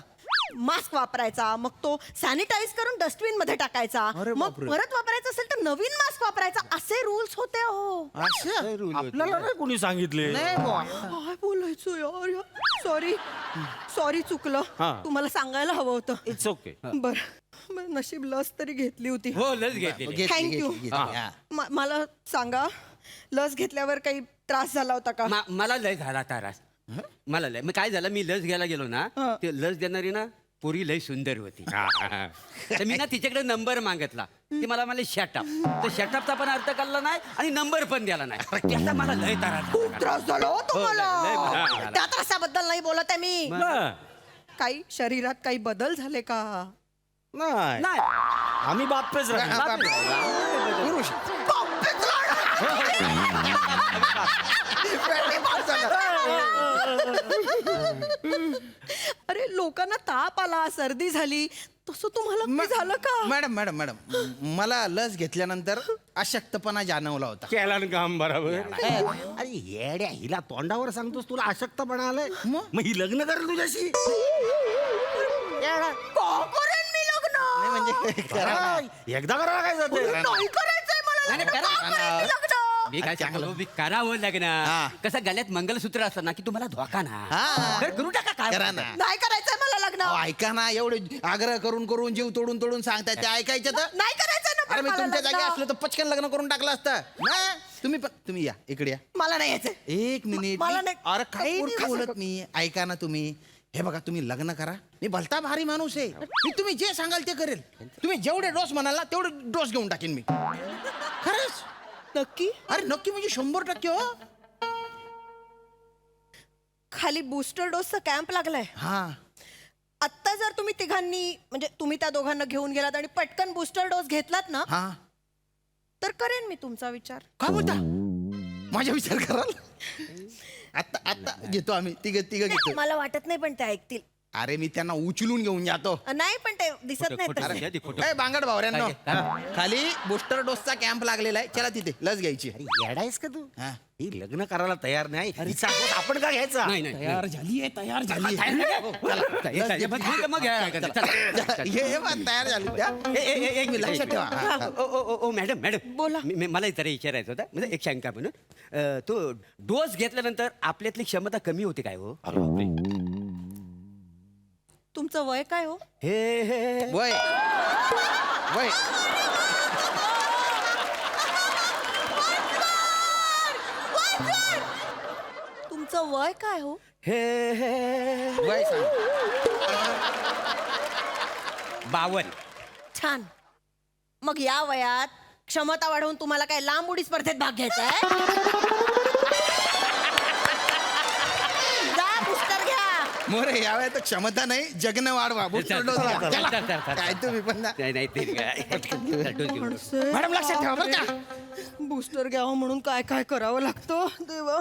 मास्क वापरायचा, मग तो सॅनिटाईज करून डस्टबिन मध्ये टाकायचा, मग परत वापरायचा असेल तर नवीन मास्क वापरायचा, असे रूल्स होते हो.
असं
आपल्याला नाही कोणी सांगितले.
नाही बुवा.
काय बोलायचं यार? सॉरी चुकलं.
हा.
तुम्हाला सांगायला हवं होतं.
It's okay.
बरं नशीब लस तरी घेतली होती.
हो लस घेतली
घेतली,
थँक्यू.
घेतली, घेतली. हा.
मला सांगा, लस घेतल्यावर काही त्रास झाला होता का?
मला लय झाला तारास. मला लय मग काय झालं, मी लस घ्यायला गेलो ना,
हा.
ते लस देणारी ना पोरी लय सुंदर होती. तर मी ना तिच्याकडे नंबर मागितला. ती मला म्हणले शटअप. तर शटअपचा पण अर्थ कळला नाही आणि नंबर पण द्याला नाही. त्याचा मला लय
खूप त्रास झाला हो
लय
तुम्हाला.
झाला.
त्या त्रासाबद्दल नाही बोलत आहे मी.
नाही
काही शरीरात काही बदल झाले का?
नाही. आम्ही बाप्पेच राहतो.
पुरुष.
अरे लोकांना ताप आला, सर्दी झाली, तसं तुम्हाला काही झालं का?
मॅडम मॅडम मॅडम मला लस घेतल्यानंतर अशक्तपणा जाणवला होता.
केला ना काम बरोबर. अरे येड्या, हिला तोंडावर सांगतोस तुला अशक्तपणा आलाय. मग ही लग्न करेल तुझ्याशी.
का करेन मी लग्न?
नाही म्हणजे करा ना.
एकदा करायला काय जाते.
नाही करायचंय मला
नाही,
लग्न.
करा.
का करेन मी लग्न?
मी काय सांगतो, मी करावं लागणार.
हा.
कसं गळ्यात मंगलसूत्र असतं ना की तुम्हाला धोका ना.
हा.
तर करू टाका काय
करा ना.
नाही करायचंय मला लग्न.
अहो, ऐका ना, एवढे आग्रह करून करून जीव तोडून तोडून सांगताय ते ऐकायचं तर.
नाही करायचंय ना
अरे
पण
मी
मला
तुमच्या
लग्न.
जागी असलं तर पटकन लग्न करून टाकलं असतं ना. तुम्ही या इकडे या.
मला नाही यायचंय.
एक मिनिट
मला
मी-
नाही-
अरे काही नाही
मूर्खासारखं.
बोलत मी. ऐका ना तुम्ही. हे बघा तुम्ही लग्न करा. मी भलता भारी माणूस आहे. मी तुम्ही जे सांगाल ते करेल. तुम्ही जेवढे डोस म्हणाल ना तेवढे डोस घेऊन टाकेन मी. खरंच.
नक्की?
अरे नक्की म्हणजे 100% हो.
खाली बूस्टर डोसचा कॅम्प लागलाय.
हा.
आत्ता जर तुम्ही तिघांनी म्हणजे तुम्ही त्या दोघांना घेऊन गेलात आणि पटकन बूस्टर डोस घेतलात ना
हा.
तर करेन मी तुमचा विचार.
काय बोलता? माझा विचार कराल? आता आता घेतो आम्ही तिघ घेतो.
मला वाटत नाही पण ते ऐकतील.
अरे मी त्यांना उचलून घेऊन जातो.
नाही पण ते दिसत नाही
खोटं-
तसे.
खोटं- खोटं- खोटं.
ए बांगड भावऱ्यांनो,
काय?
खाली बूस्टर डोसचा कॅम्प लागलेला आहे. चला तिथे लस घ्यायची.
येडायस का तू?
हा.
ही लग्न करायला तयार नाही. हिचा डोस आपण का घ्यायचा?
नाही नाही
तयार झालीये तयार झाली.
मग घ्या. चला.
हे बघ, तयार झाली त्या.
एक मिनिट
लक्षात ठेवा. हा, हा.
ओ मॅडम
बोला.
मला जरा विचारायचं होतं म्हणजे एक शंका म्हणून तो डोस घेतल्यानंतर आपल्यातली क्षमता कमी होते काय हो?
तुमचं वय काय हो?
हे
वय वय
तुमचं वय काय हो?
वय सांग.
52.
छान. मग या वयात क्षमता वाढवून तुम्हाला काय लांब उडी स्पर्धेत भाग घ्यायचा आहे? जा बूस्टर घ्या.
मोरे यावेळी तर क्षमता नाही जगणं वाढवा booster dose घ्या. चला. काय तुम्ही पण ना.
नाही नाही ते काय डोस घेऊन.
मॅडम लक्षात ठेवा बरं का.
बूस्टर घ्यावं म्हणून काय काय करावं लागतं देवा.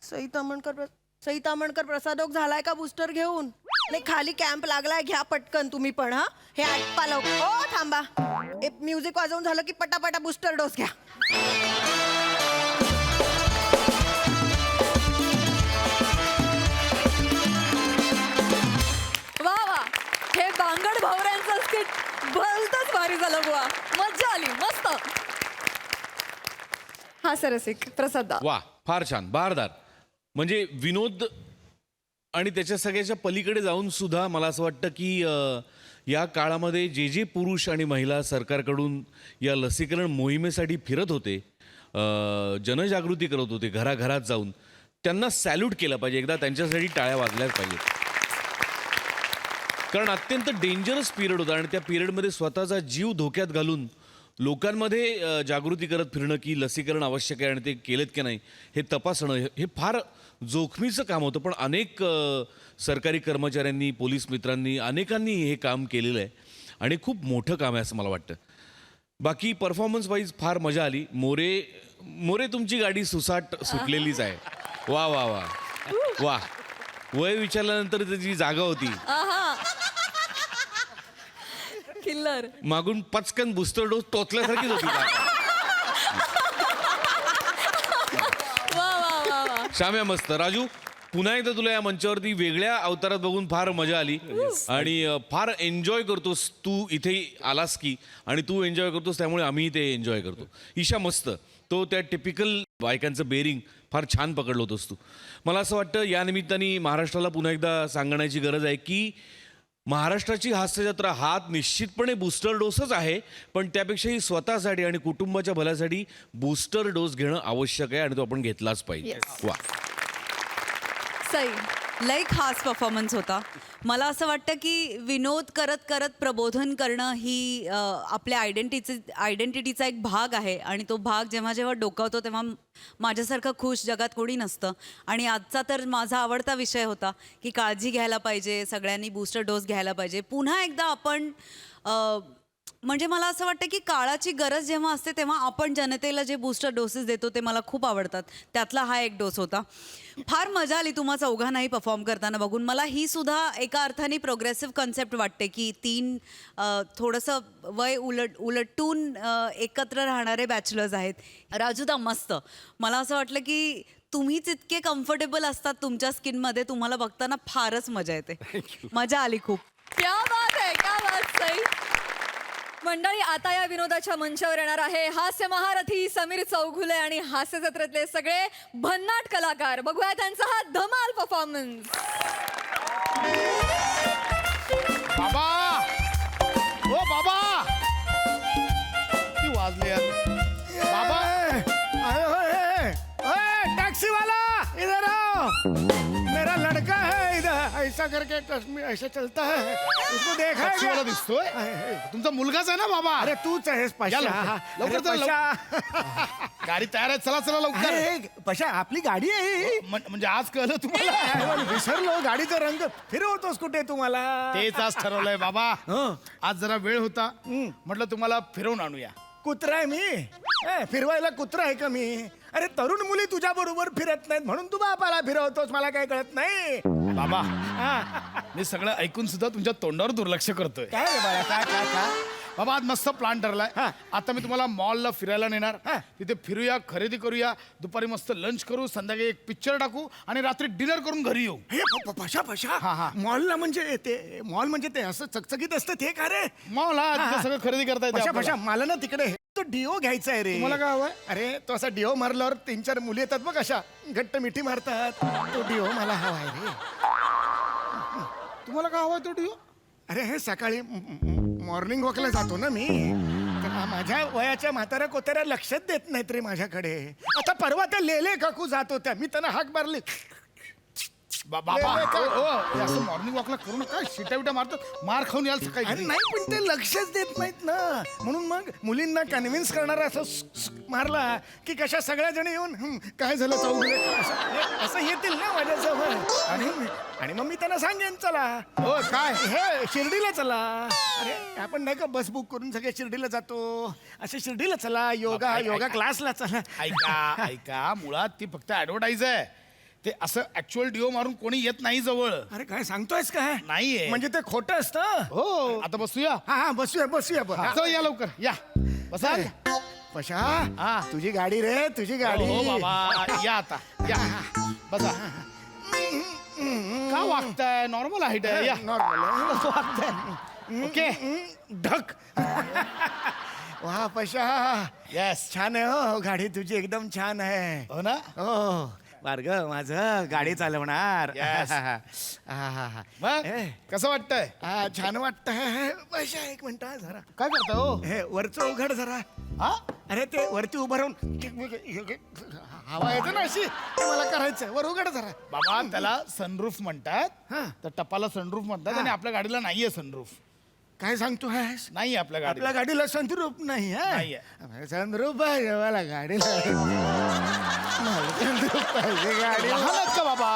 सई तामणकर प्रसादोग झालाय का बूस्टर घेऊन? नाही खाली कॅम्प लागलाय, घ्या पटकन तुम्ही पण. हा हे आटपा लवकर. हो थांबा, म्युझिक वाजवून झालं की पटापटा बूस्टर डोस घ्या.
वा वा, हे बांगड भावऱ्यांचं स्किट भलतंच भारी झालं बुवा. मज्जा आली, मस्त. हास्यरसिक प्रसाद.
वा फार छान बहारदार. म्हणजे विनोद आणि त्याच्या सगळ्याच्या पलीकडे जाऊन सुद्धा मला असं वाटतं की या काळामध्ये जे जे पुरुष आणि महिला सरकारकडून या लसीकरण मोहिमेसाठी फिरत होते, जनजागृती करत होते घराघरात जाऊन, त्यांना सॅल्यूट केलं पाहिजे. एकदा त्यांच्यासाठी टाळ्या वाजल्याच पाहिजेत. कारण अत्यंत डेंजरस पिरियड होता आणि त्या पिरियडमध्ये स्वतःचा जीव धोक्यात घालून लोकांमध्ये जागृती करत फिरणं की लसीकरण आवश्यक आहे आणि ते केलेत की नाही हे तपासणं, हे फार जोखमीचं काम होतं. पण अनेक सरकारी कर्मचाऱ्यांनी, पोलीस मित्रांनी, अनेकांनी हे काम केलेलं आहे आणि खूप मोठं काम आहे असं मला वाटतं. बाकी परफॉर्मन्स वाईज फार मजा आली. मोरे तुमची गाडी सुसाट सुटलेलीच आहे. वा वा वा वा. वय विचारल्यानंतर त्याची जागा होती,
किल्लर.
मागून पचकन बूस्टर डोस टोचल्यासारखीच होती.
वा वा वा वा.
शाम्या मस्त. राजू, पुन्हा एकदा तुला या मंचावरती वेगळ्या अवतारात बघून फार मजा आली आणि फार एन्जॉय करतोस तू इथे आलास की, आणि तू एन्जॉय करतोस त्यामुळे आम्ही ते एन्जॉय करतो. ईशा मस्त. तो त्या टिपिकल बायकांचं बेरिंग फार छान पकडलं होतंस तू. मला असं वाटतं या निमित्ताने महाराष्ट्राला पुन्हा एकदा सांगण्याची गरज आहे की महाराष्ट्राची हास्यजत्रा हात निश्चितपणे बूस्टर डोसच आहे, पण त्यापेक्षाही स्वतःसाठी आणि कुटुंबाच्या भल्यासाठी बूस्टर डोस घेणं आवश्यक आहे आणि तो आपण घेतलाच पाहिजे. वा.
सई.
लई खास परफॉर्मन्स होता. मला असं वाटतं की विनोद करत करत प्रबोधन करणं ही आपल्या आयडेंटिटीचा एक भाग आहे आणि तो भाग जेव्हा जेव्हा डोकावतो तेव्हा माझ्यासारखं खुश जगात कोणी नसतं. आणि आजचा तर माझा आवडता विषय होता की काळजी घ्यायला पाहिजे, सगळ्यांनी बूस्टर डोस घ्यायला पाहिजे. पुन्हा एकदा आपण म्हणजे मला असं वाटतं की काळाची गरज जेव्हा असते तेव्हा आपण जनतेला जे बूस्टर डोसेस देतो ते मला खूप आवडतात. त्यातला हा एक डोस होता. फार मजा आली तुम्हा चौघांनाही परफॉर्म करताना बघून. मला ही सुद्धा एका अर्थाने प्रोग्रेसिव्ह कन्सेप्ट वाटते की तीन थोडंसं वय उलटून एकत्र राहणारे बॅचलर्स आहेत. राजूदा मस्त. मला असं वाटलं की तुम्हीच इतके कम्फर्टेबल असतात तुमच्या स्किनमध्ये, तुम्हाला बघताना फारच मजा येते. मजा आली खूप.
क्या बात आहे, क्या बात. सई. मंडळी, आता या विनोदाच्या मंचावर येणार आहे हास्य महारथी समीर चौघुले आणि हास्य जत्रेतले सगळे भन्नाट कलाकार. बघूया त्यांचा हा धमाल परफॉर्मन्स.
बाबा, ओ बाबा, किती वाजले बाबा? टैक्सी वाला इधर आओ, मेरा लड़का है इधर, ऐसा करके कश्मीर ऐसे चलता है, उसको देखा है क्या? दिसतोय तुमचा मुलगाच आहे ना बाबा? अरे तूच आहेस पशा. लवकर गाडी तयार आहे, चला चला लवकर. पशा आपली गाडी आहे. म्हणजे आज कळलं तुम्हाला? विसरलो. गाडीचा रंग फिरवतोस कुठे तुम्हाला? तेच आज ठरवलंय बाबा. आज जरा वेळ होता, म्हटलं तुम्हाला फिरवून आणूया. कुत्रा आहे मी? फिरवायला कुत्रा आहे का मी? अरे तरुण मुली तुझ्या बरोबर फिरत नाहीत म्हणून तू बापाला फिरवतोस, मला काय कळत नाही बाबा. मी सगळं ऐकून सुद्धा तुमच्या तोंडावर दुर्लक्ष करतोय. काय रे बाळा, काय काय काय बाबा? आज मस्त प्लॅन ठरलाय. आता मी तुम्हाला मॉलला फिरायला नेणार. तिथे फिरूया, खरेदी करूया, दुपारी मस्त लंच करू, संध्याकाळी एक पिक्चर टाकू आणि रात्री डिनर करून घरी येऊ. पशा पशा मॉलला म्हणजे ते मॉल म्हणजे ते असं चकचकीत असतं ते का रे? मॉल हा सगळं खरेदी करता येते. पशा मला ना तिकडे तो डिओ घ्यायचा आहे रे. मला काय हवंय? अरे तो असा डिओ मारल्यावर 3-4 मुली येतात बघ, अशा घट्ट मिठी मारतात. तो डिओ मला हवा आहे रे. तुम्हाला काय हवाय तो डिओ? अरे हे सकाळी मॉर्निंग वॉकला जातो ना मी, तर माझ्या वयाच्या म्हाताऱ्या कोताऱ्या लक्षात देत नाहीत रे माझ्याकडे. आता परवा त्या लेले काकू जात होत्या, मी त्यांना हाक मारली, बाबा असं मॉर्निंग वॉकला करू नका, शिट्या बिट्या मारतात, मार खाऊन याल सकाळी घरी.
नाही पण ते लक्षच देत नाहीत ना, म्हणून मग मुलींना कन्व्हिन्स करणारा असं मारला की कशा सगळ्या जण येऊन काय झालं चौघडे असं येतील ना माझ्याजवळ, आणि मग मी त्यांना सांगेन चला
हो काय
हे शिर्डीला चला, अरे आपण नाही का बस बुक करून सगळे शिर्डीला जातो, असं शिर्डीला चला, योगा क्लासला चला.
ऐका मुळात ती फक्त ऍडव्हर्टाईज आहे, ते असं ऍक्च्युअल डिओ मारून कोणी येत नाही जवळ.
अरे काय सांगतोयस काय?
नाहीये.
म्हणजे ते खोटं असतं.
हो आता बसूया.
हा बसूया
चला या लवकर या बसा.
पशा तुझी गाडी रे, तुझी गाडी.
हो बाबा या आता या बसा. का वागताय? नॉर्मल हाईट आहे या.
नॉर्मल
ओके
ढक. वा पशा
येस
छान आहे हो गाडी तुझी, एकदम छान आहे.
हो ना.
हो बार्ग माझं गाडी चालवणार.
Yes. मग
ए.
कसं वाटतंय?
छान वाटतंय. पशा एक मिनिट हा जरा
काय करता हो?
हे वरचं उघड जरा.
हा
अरे ते वरती उभं राहून हवा येते ना अशी, ते मला करायचं. वर उघड जरा.
बाबा त्याला सनरूफ म्हणतात,
हा.
तर टपाला सनरूफ म्हणतात, आणि आपल्या गाडीला नाहीये सनरूफ.
काय सांगतो आहेस?
नाहीये आपल्या गाडीला.
आपल्या गाडीला संद्रूप नाही.
नाहीये.
संद्रूप आहे मला गाडीला. संद्रूप पाहिजे गाडीला.
लहानच का बाबा?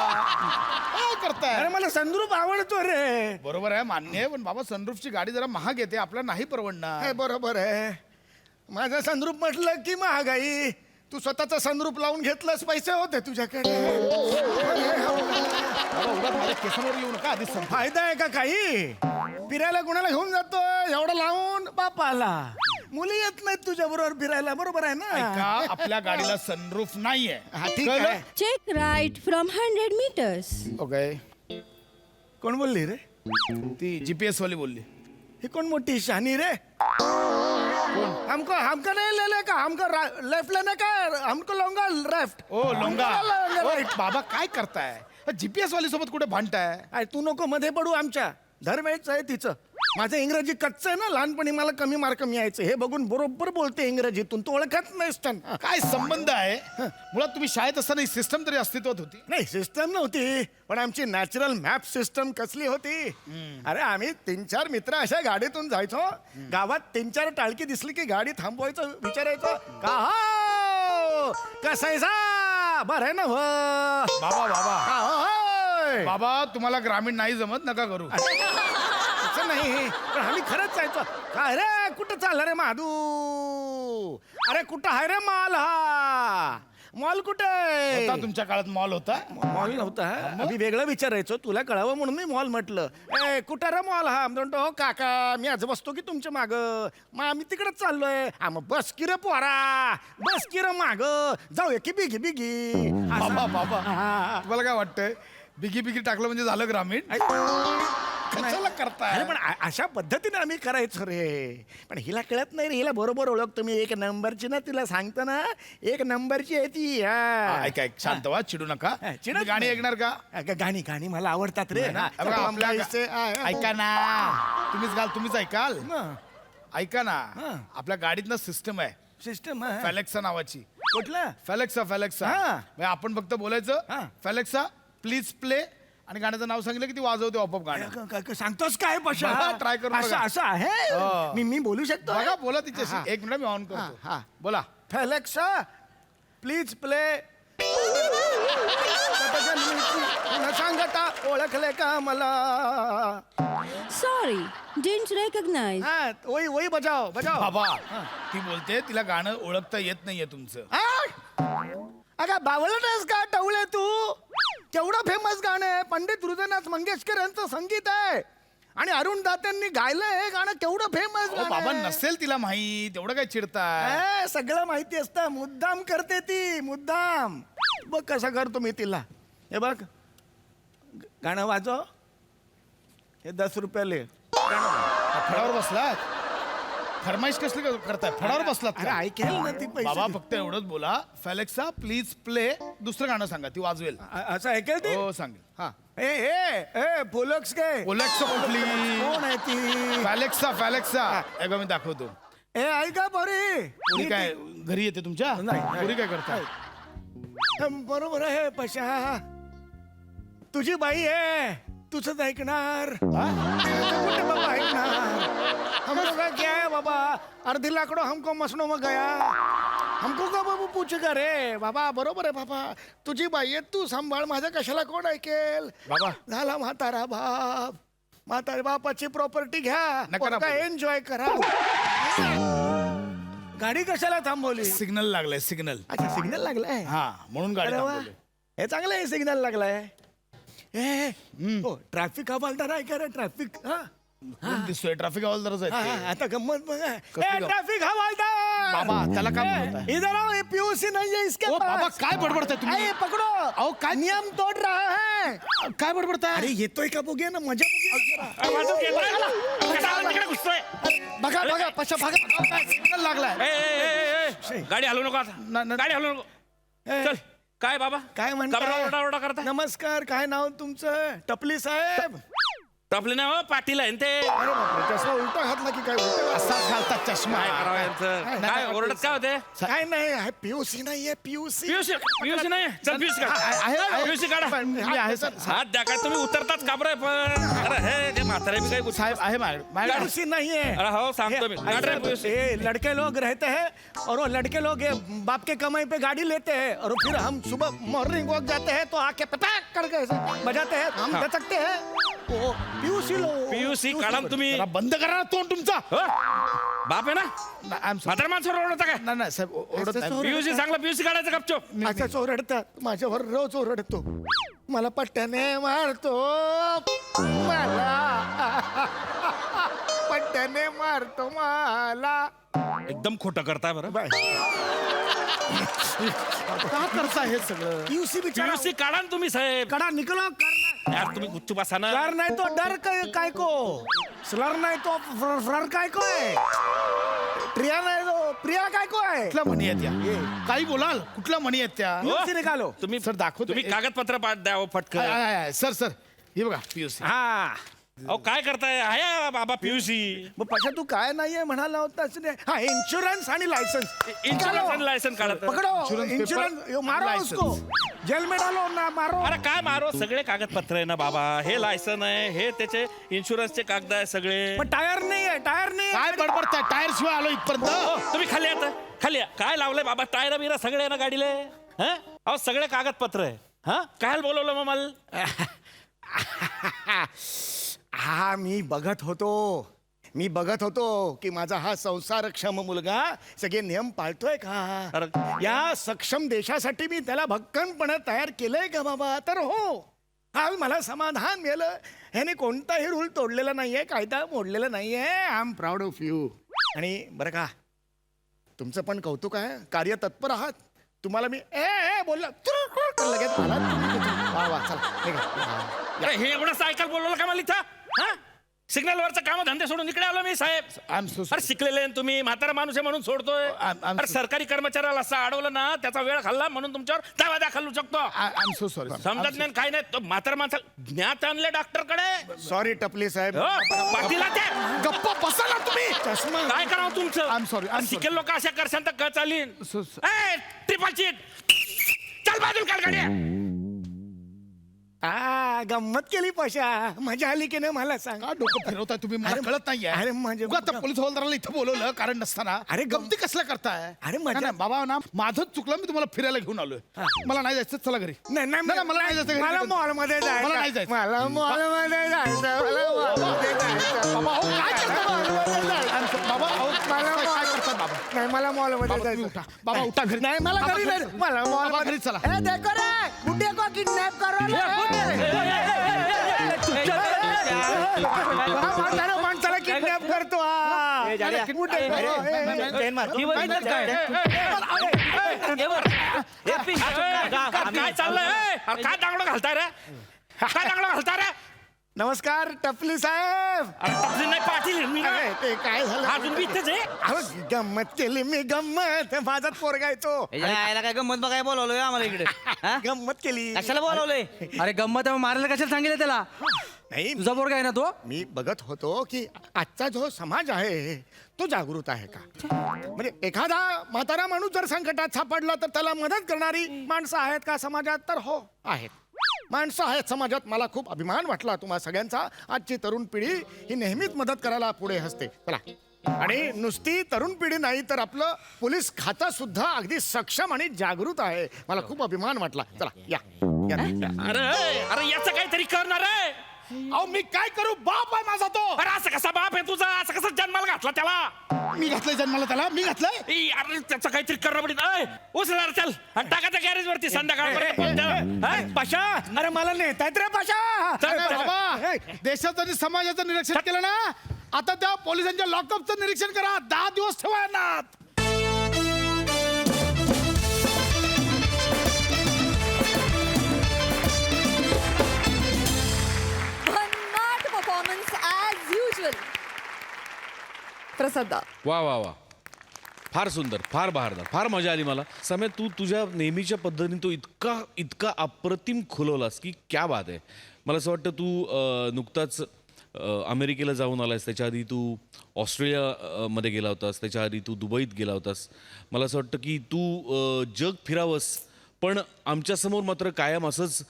काय करताय?
अरे मला संद्रूप आवडतो रे.
बरोबर आहे, मान्य आहे, पण बाबा सनरूफची गाडी जरा महाग येते, आपल्याला नाही परवडणार.
हे बरोबर आहे. माझं संद्रूप म्हटलं की महागाई. तू स्वतःचा संद्रूप लावून घेतलंस, पैसे होते तुझ्याकडे.
बाबा, उगाच माझ्या केसांवर येऊ नका आधीच सांगतो.
फायदा आहे का काही? फिरायला कोणाला घेऊन जातो एवढं लावून? बापाला. मुली येत नाहीत तुझ्या बरोबर फिरायला, बरोबर आहे ना?
ऐका, आपल्या गाडीला सनरूफ नाहीये.
हा ठीक आहे.
Check right from 100 meters.
Okay.
कोण बोलली रे?
ती जीपीएस वाली बोलली.
ही कोण मोठी शहाणी रे? हमको नहीं ले ले का? हमको लेफ्ट लेने का? हमको लोंगा लेफ्ट.
ओ लोंगा.
लोंगा
ओ,
राईट.
बाबा काय करताय? जीपीएस वाली सोबत कुठे भांडताय?
अरे तू नको मध्ये पडू आमच्या. दरवेळेच आहे तिचं. माझं इंग्रजी कच्चं आहे ना, लहानपणी मला कमी मार्क मिळायचे. हे बघून बरोबर बोलते इंग्रजीतून. तू ओळखत नाहीस त्यांना.
काय संबंध आहे? मुळात तुम्ही शाळेत असताना ही सिस्टम तरी अस्तित्वात होती.
नाही सिस्टम नव्हती, पण आमची नॅचरल मॅप सिस्टम कसली होती. अरे आम्ही 3-4 मित्र अशा गाडीतून जायचो. गावात 3-4 टाळकी दिसली की गाडी थांबवायचं, विचारायचं का हो कसायचा बरं आहे ना हो
बाबा बाबा
का होय?
बाबा तुम्हाला ग्रामीण नाही जमत, नका करू.
असं नाही, पण आम्ही खरंच जायचो. काय रे कुठं चालला रे माधू? अरे कुठं आहे रे मॉल? हा मॉल कुठे?
होता तुमच्या काळात मॉल होता?
मॉल नव्हता. आम्ही वेगळं विचारायचो, तुला कळावं म्हणून मी मॉल म्हटलं. ए कुठं रे मॉल? हा म्हणतो हो काका मी आज बसतो की तुमच्या माग. मग आम्ही तिकडेच चाललोय. हा मग बस की रे पोरा, बस की रे माग, जाऊया की बिगी बिगी.
बाबा बाबा तुम्हाला काय वाटतंय? बिगी बिगी टाकलं म्हणजे झालं ग्रामीण? कशाला करताय?
अरे पण अशा पद्धतीने आम्ही करायचो रे. पण हिला कळत नाही रे, हिला बरोबर ओळखतो मी. 1 नंबरची ना, तिला सांगतो ना 1 नंबरची आहे ती.
ऐका ऐक शांत व्हा, चिडू नका. तुम्ही गाणी ऐकणार का?
गाणी गाणी मला आवडतात रे.
बघा, ऐका ना, तुम्हीच ऐकाल. ऐका ना, आपल्या गाडीत ना सिस्टम आहे,
सिस्टम
फॅलेक्सा नावाची.
कुठला?
फॅलेक्सा म्हणजे आपण फक्त बोलायचं फॅलेक्सा प्लीज प्ले, आणि गाण्याचं नाव सांगितलं की ती वाजवते आपोआप गाणं.
सांगतोस काय पशा?
ट्राय करून बघा.
असं आहे? मी बोलू शकतो?
बघा बोला तिच्याशी. 1 मिनिट मी ऑन करतो. बोला.
Alexa please play. सांगता ओळखले का मला?
Sorry, didn't recognise.
हा वही वही बजाव बजाव.
बाबा ती बोलते तिला गाणं ओळखता येत नाहीये तुमचं.
अगं बावळटच का टवळे तू? केवढं फेमस गाणं आहे. पंडित हृदयनाथ मंगेशकर यांचं संगीत आहे, आणि अरुण दात्यांनी गायलंय हे गाणं. केवढं फेमस
बाबा नसेल तिला माहित, एवढं काय चिडताय?
सगळं माहिती असतं. मुद्दाम करते ती, मुद्दाम. बघ कसं करतो मी तिला. हे बघ गाणं वाजव. हे 10 रुपयाले.
फळावर बसलात? फरमाईश कसली करताय? फळावर बसलात
अरे ऐकेल ना ती पैसे.
बाबा फक्त एवढंच बोला, फॅलेक्सा प्लीज प्ले, दुसरं गाणं सांगा, ती वाजवेल.
असं ऐकेल ती?
हो सांगेल. हा
ए ए ए फोलक्स काय?
ओलेक्सा कुठली?
कोण आहे ती?
फॅलेक्सा मी दाखवतो.
ए ऐका पोरी.
पुरी काय घरी येते तुमच्या?
नाही.
पुरी काय करताय?
बरोबर आहे पशा. तुझी बाई आहे तुझंच ऐकणार कुठे बाबा ऐकणार हमको क्या है बाबा अर्धी लाकडो हमको मसनो मग गया हमको का बाबू पूछ का रे बाबा बरोबर आहे बाबा तुझी बाई आहे तू सांभाळ माझं कशाला कोण ऐकेल बाबा झाला म्हातारा बाप म्हातारा बापाची प्रॉपर्टी घ्या एन्जॉय करा गाडी कशाला थांबवली
सिग्नल लागलाय सिग्नल.
अच्छा सिग्नल लागलाय
हा म्हणून गाडी
अरे वा.
थांबवली.
हे चांगलं आहे सिग्नल लागलाय ए ट्रॅफिक हवालदार आहे का रे ट्रॅफिक
कोण दिसतोय ट्रॅफिक हवालदारच आहे ते.
आता गंमत बघा
कसली
ट्रॅफिक हवालदार
बाबा त्याला काय बोलताय?
इधर आओ ये पीयूसी नहीं है इसके
ओ,
पास
बाबा, काय बडबडताय तुम्ही?
अरे, पकड़ो
अहो, काय
नियम तोड़ रहा है
काय बडबडताय?
अरे येतोय का बघूया ना मजा बघा बघा पशा बघा
सिग्नल लागलाय.
गाडी हलवू नको आता गाडी हलवू नको चल काय बाबा
काय
ओरडा
म्हणता
करता
नमस्कार काय नाव तुमचं टपली साहेब
टपले ना हो पाटील आहे ना ते
अरे बापरे चष्मा उलटा घातला की काय उलटा
असाच घालतात चष्मा.
काय करावं यांचं? काय ओरडत काय होते
काय नाही पीयूसी नाहीये पीयूसी
पीयूसी नाही चल पीयूसी काढा पीयूसी काढा
मी आहे सर.
हात द्या काय तुम्ही उतरताच काबर पण अरे हे ते म्हातारे बी काही
साहेब आहे माझ्याकडे.
पीयूसी नहीं है
अरे हो सांगतो मी काढ रे पीयूसी
ये लड़के लोग रहते हैं और वो लड़के लोग ये बाप के कमाई पे गाड़ी लेते हैं और फिर हम सुबह मॉर्निंग वॉक जाते हैं तो आके पटाक करके ऐसे बजाते हैं हम दचकते हैं वो पीयूसी लो
पीयूसी काढा ना तुम्ही
जरा बंद करा ना तोंड तुमचा.
हो? बाप आहे ना
I'm sorry.
म्हातारा माणसावर ओरडता काय
नाही नाही साहेब ओरडत नाही.
पीयूसी चांगला पीयूसी काढायचं गपचूप
असंच ओरडतात माझ्यावर रोज ओरडतो मला पट्ट्याने मारतो मला पट्ट्याने मारतो मला
एकदम खोटं करताय बरं
का करता हे सगळं?
पीयूसी बिचारा
पीयूसी काढा ना तुम्ही साहेब
कड़ा निकलो कर
यार तुम्ही गुच्चूप असा ना
डर नहीं तो डर काय को स्लर नहीं तो फ्लर काय को है प्रिया नहीं तो प्रिया काय को है
कुठल्या म्हणी आहेत त्या? काही बोलाल कुठल्या म्हणी आहेत त्या?
पीयूसी निकालो
तुम्ही
सर दाखवतो.
तुम्ही कागदपत्र पाठ द्या हो, फटकन
सर सर हे बघा पीयूसी.
हा अहो काय करताय आहे बाबा पीयूसी
मग पशा तू काय नाहीये म्हणाला होतास रे हा इन्शुरन्स आणि लायसन्स
इन्शुरन्स आणि लायसन काढत
पकड़ो
Insurance paper,
इंश्योरेंस मारो
license.
उसको जेल में डालो ना मारो
अरे काय मारो सगळे कागदपत्र आहे ना बाबा हे लायसन आहे हे त्याचे इन्शुरन्सचे कागद आहे सगळे
पण टायर नाही आहे टायर नाही
काय बडबडताय टायर शिवाय आलो इथपर्यंत.
हो, तुम्ही खाली आता खाली या. काय लावलंय बाबा टायर बिरा सगळे आहे ना गाडीले हा अहो सगळे कागदपत्र आहे हा काय बोलवलं मग मला
हा मी बघत होतो की माझा हा संसारक्षम मुलगा सगळे नियम पाळतोय का
अरे.
या सक्षम देशासाठी मी त्याला भक्कमपणे तयार केलंय का बाबा तर हो काल मला समाधान मिळालं ह्याने कोणताही रूल तोडलेला नाहीये कायदा मोडलेला नाहीये I am proud of you आणि बरं का तुमचं पण कौतुक आहे कार्य तत्पर आहात तुम्हाला मी ए बोलला लगेच आला वा वा चला निघा.
अरे हे एवढं सायकल बोलवलं का मला इथं हा सिग्नल वरचं काम धंदे सोडून इकडे आलो मी साहेब
आय एम सो
अरे शिकलेले आहे तुम्ही म्हातारा माणूस आहे म्हणून सोडतोय
I'm
अरे सरकारी कर्मचाऱ्याला असं अडवलं ना त्याचा वेळ खाल्ला म्हणून तुमच्यावर दावा दाखल होऊ शकतो
आय एम सो सॉरी.
समजत नाही काय नाही तो म्हातारा माणसाला ज्ञात आणले डॉक्टर कडे
सॉरी टपली साहेब
पाटीला ते
गप्पा बसा ना तुम्ही.
चष्मा
काय करावं तुमचं
I'm sorry, I'm
शिकेल लोक अशा करशान तर क चालीन
So-
ट्रिपल चीट चल बाजूला काढ गाडी
गंमत केली पशा मजा आली की नाही मला सांग
का डोकं फिरवताय तुम्ही मला कळत नाहीये.
अरे म्हणजे
उगा आता पोलीस हवालदाराला इथं बोलवलं कारण नसताना
अरे
गमती कसल्या करताय?
अरे मजा-
नाही, नाही, बाबा ना माझंच चुकलं मी तुम्हाला फिरायला घेऊन आलोय. मला नाही जायचं चला घरी.
नाही
नाही, मला नाही जायचं घरी.
मला मॉल मध्ये जायचं
मला नाही जायचं.
मला मॉल मध्ये जायचं मला मॉलमध्ये जायचं.
बाबा अहो, काय करता
मॉलमध्ये जायचं.
बाबा अहो,
मला
काय करताय बाबा?
नाही मला मॉल मध्ये
बाबा, तुम्ही
जायचं
उठा. बाबा, उठा घरी.
नाही मला
बाबा,
घरी
घरी
नाही
चला.
मला मॉल
बाबा, घरी चला.
ए देखो रे बुड्ढे को किडनॅप माणसाला किडनॅप करतो
काय चाललंय अरे काय दांगडो घालताय रे काय दांगडो घालताय रे
नमस्कार टपली साहेब
अरे तपली नाही पाटील मी ना.
अरे, ते काय झालं
अजून बी इथेच आहे
अहो, गंमत केली मी गंमत माझाच पोरगा येतो
यायला काय गंमत बघाय बोलवलोय आम्हाला इकडे हा?
गंमत केली
कशाला बोलवलंय? अरे गंमत मारायला कशाला सांगितलं त्याला?
नाही
तुझा पोरगा आहे ना तो?
मी बघत होतो की आजचा जो समाज आहे तो जागृत आहे का म्हणजे एखादा म्हातारा माणूस जर संकटात सापडला तर त्याला मदत करणारी माणसं आहेत का समाजात तर हो आहेत माणसं आहेत समाजात. मला खूप अभिमान वाटला तुम्हा सगळ्यांचा. आजची तरुण पिढी ही नेहमीच मदत करायला पुढे असते. चला, आणि नुसती तरुण पिढी नाही तर आपलं पोलीस खातं सुद्धा अगदी सक्षम आणि जागृत आहे. मला खूप अभिमान वाटला. चला या, या, या.
अरे याचं काहीतरी करणार आहे.
अहो मी काय करू, बाप आहे माझा तो.
अरे असं कसा बाप आहे तुझा, असं कसं जन्माला घातला त्याला.
मी घातलंय जन्माला त्याला, मी घातलंय.
अरे त्याचं काहीतरी करणं पडेल. उचला चल आणि टाका त्या गॅरेज वरती संध्याकाळपर्यंत.
पाशा, अरे मला नेतायत रे पाशा.
चल, चल.
बाबा, देशाचं आणि समाजाचं निरीक्षण केलं ना, आता त्या पोलिसांच्या लॉकअपचं निरीक्षण करा. 10 दिवस ठेवा यांना.
भन्नाट परफॉर्मन्स ॲज युजल. प्रसाद दा.
वा वा वा, फार सुंदर, फार बहारदार, फार मजा आली मला. समय तू तुझ्या नेहमीच्या पद्धतीने तो इतका इतका अप्रतिम खुलवलास की क्या बात आहे. मला असं वाटतं तू नुकताच अमेरिकेला जाऊन आलास, त्याच्या आधी तू ऑस्ट्रेलियामध्ये गेला होतास, त्याच्या आधी तू दुबईत गेला होतास. मला असं वाटतं की तू जग फिरावंस, पण आमच्यासमोर मात्र कायम असंच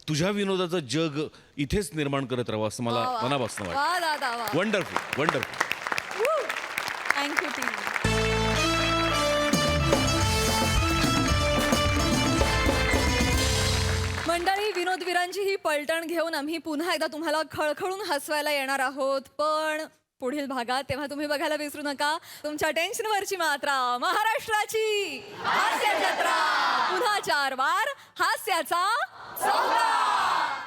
तुझ्या विनोदाचं जग इथेच निर्माण करत राहावं असं मला मनापासून
वा
वाटतं.
दादा वा.
Wonderful wonderful.
Thank you team. मंडळी, विनोदवीरांची ही पलटण घेऊन आम्ही पुन्हा एकदा तुम्हाला खळखळून हसवायला येणार आहोत. पण पुढील भागात तेव्हा तुम्ही बघायला विसरू नका तुमच्या टेन्शनवरची मात्रा, महाराष्ट्राची हास्य जत्रा. पुन्हा 4 वार हास्याचा चौकार.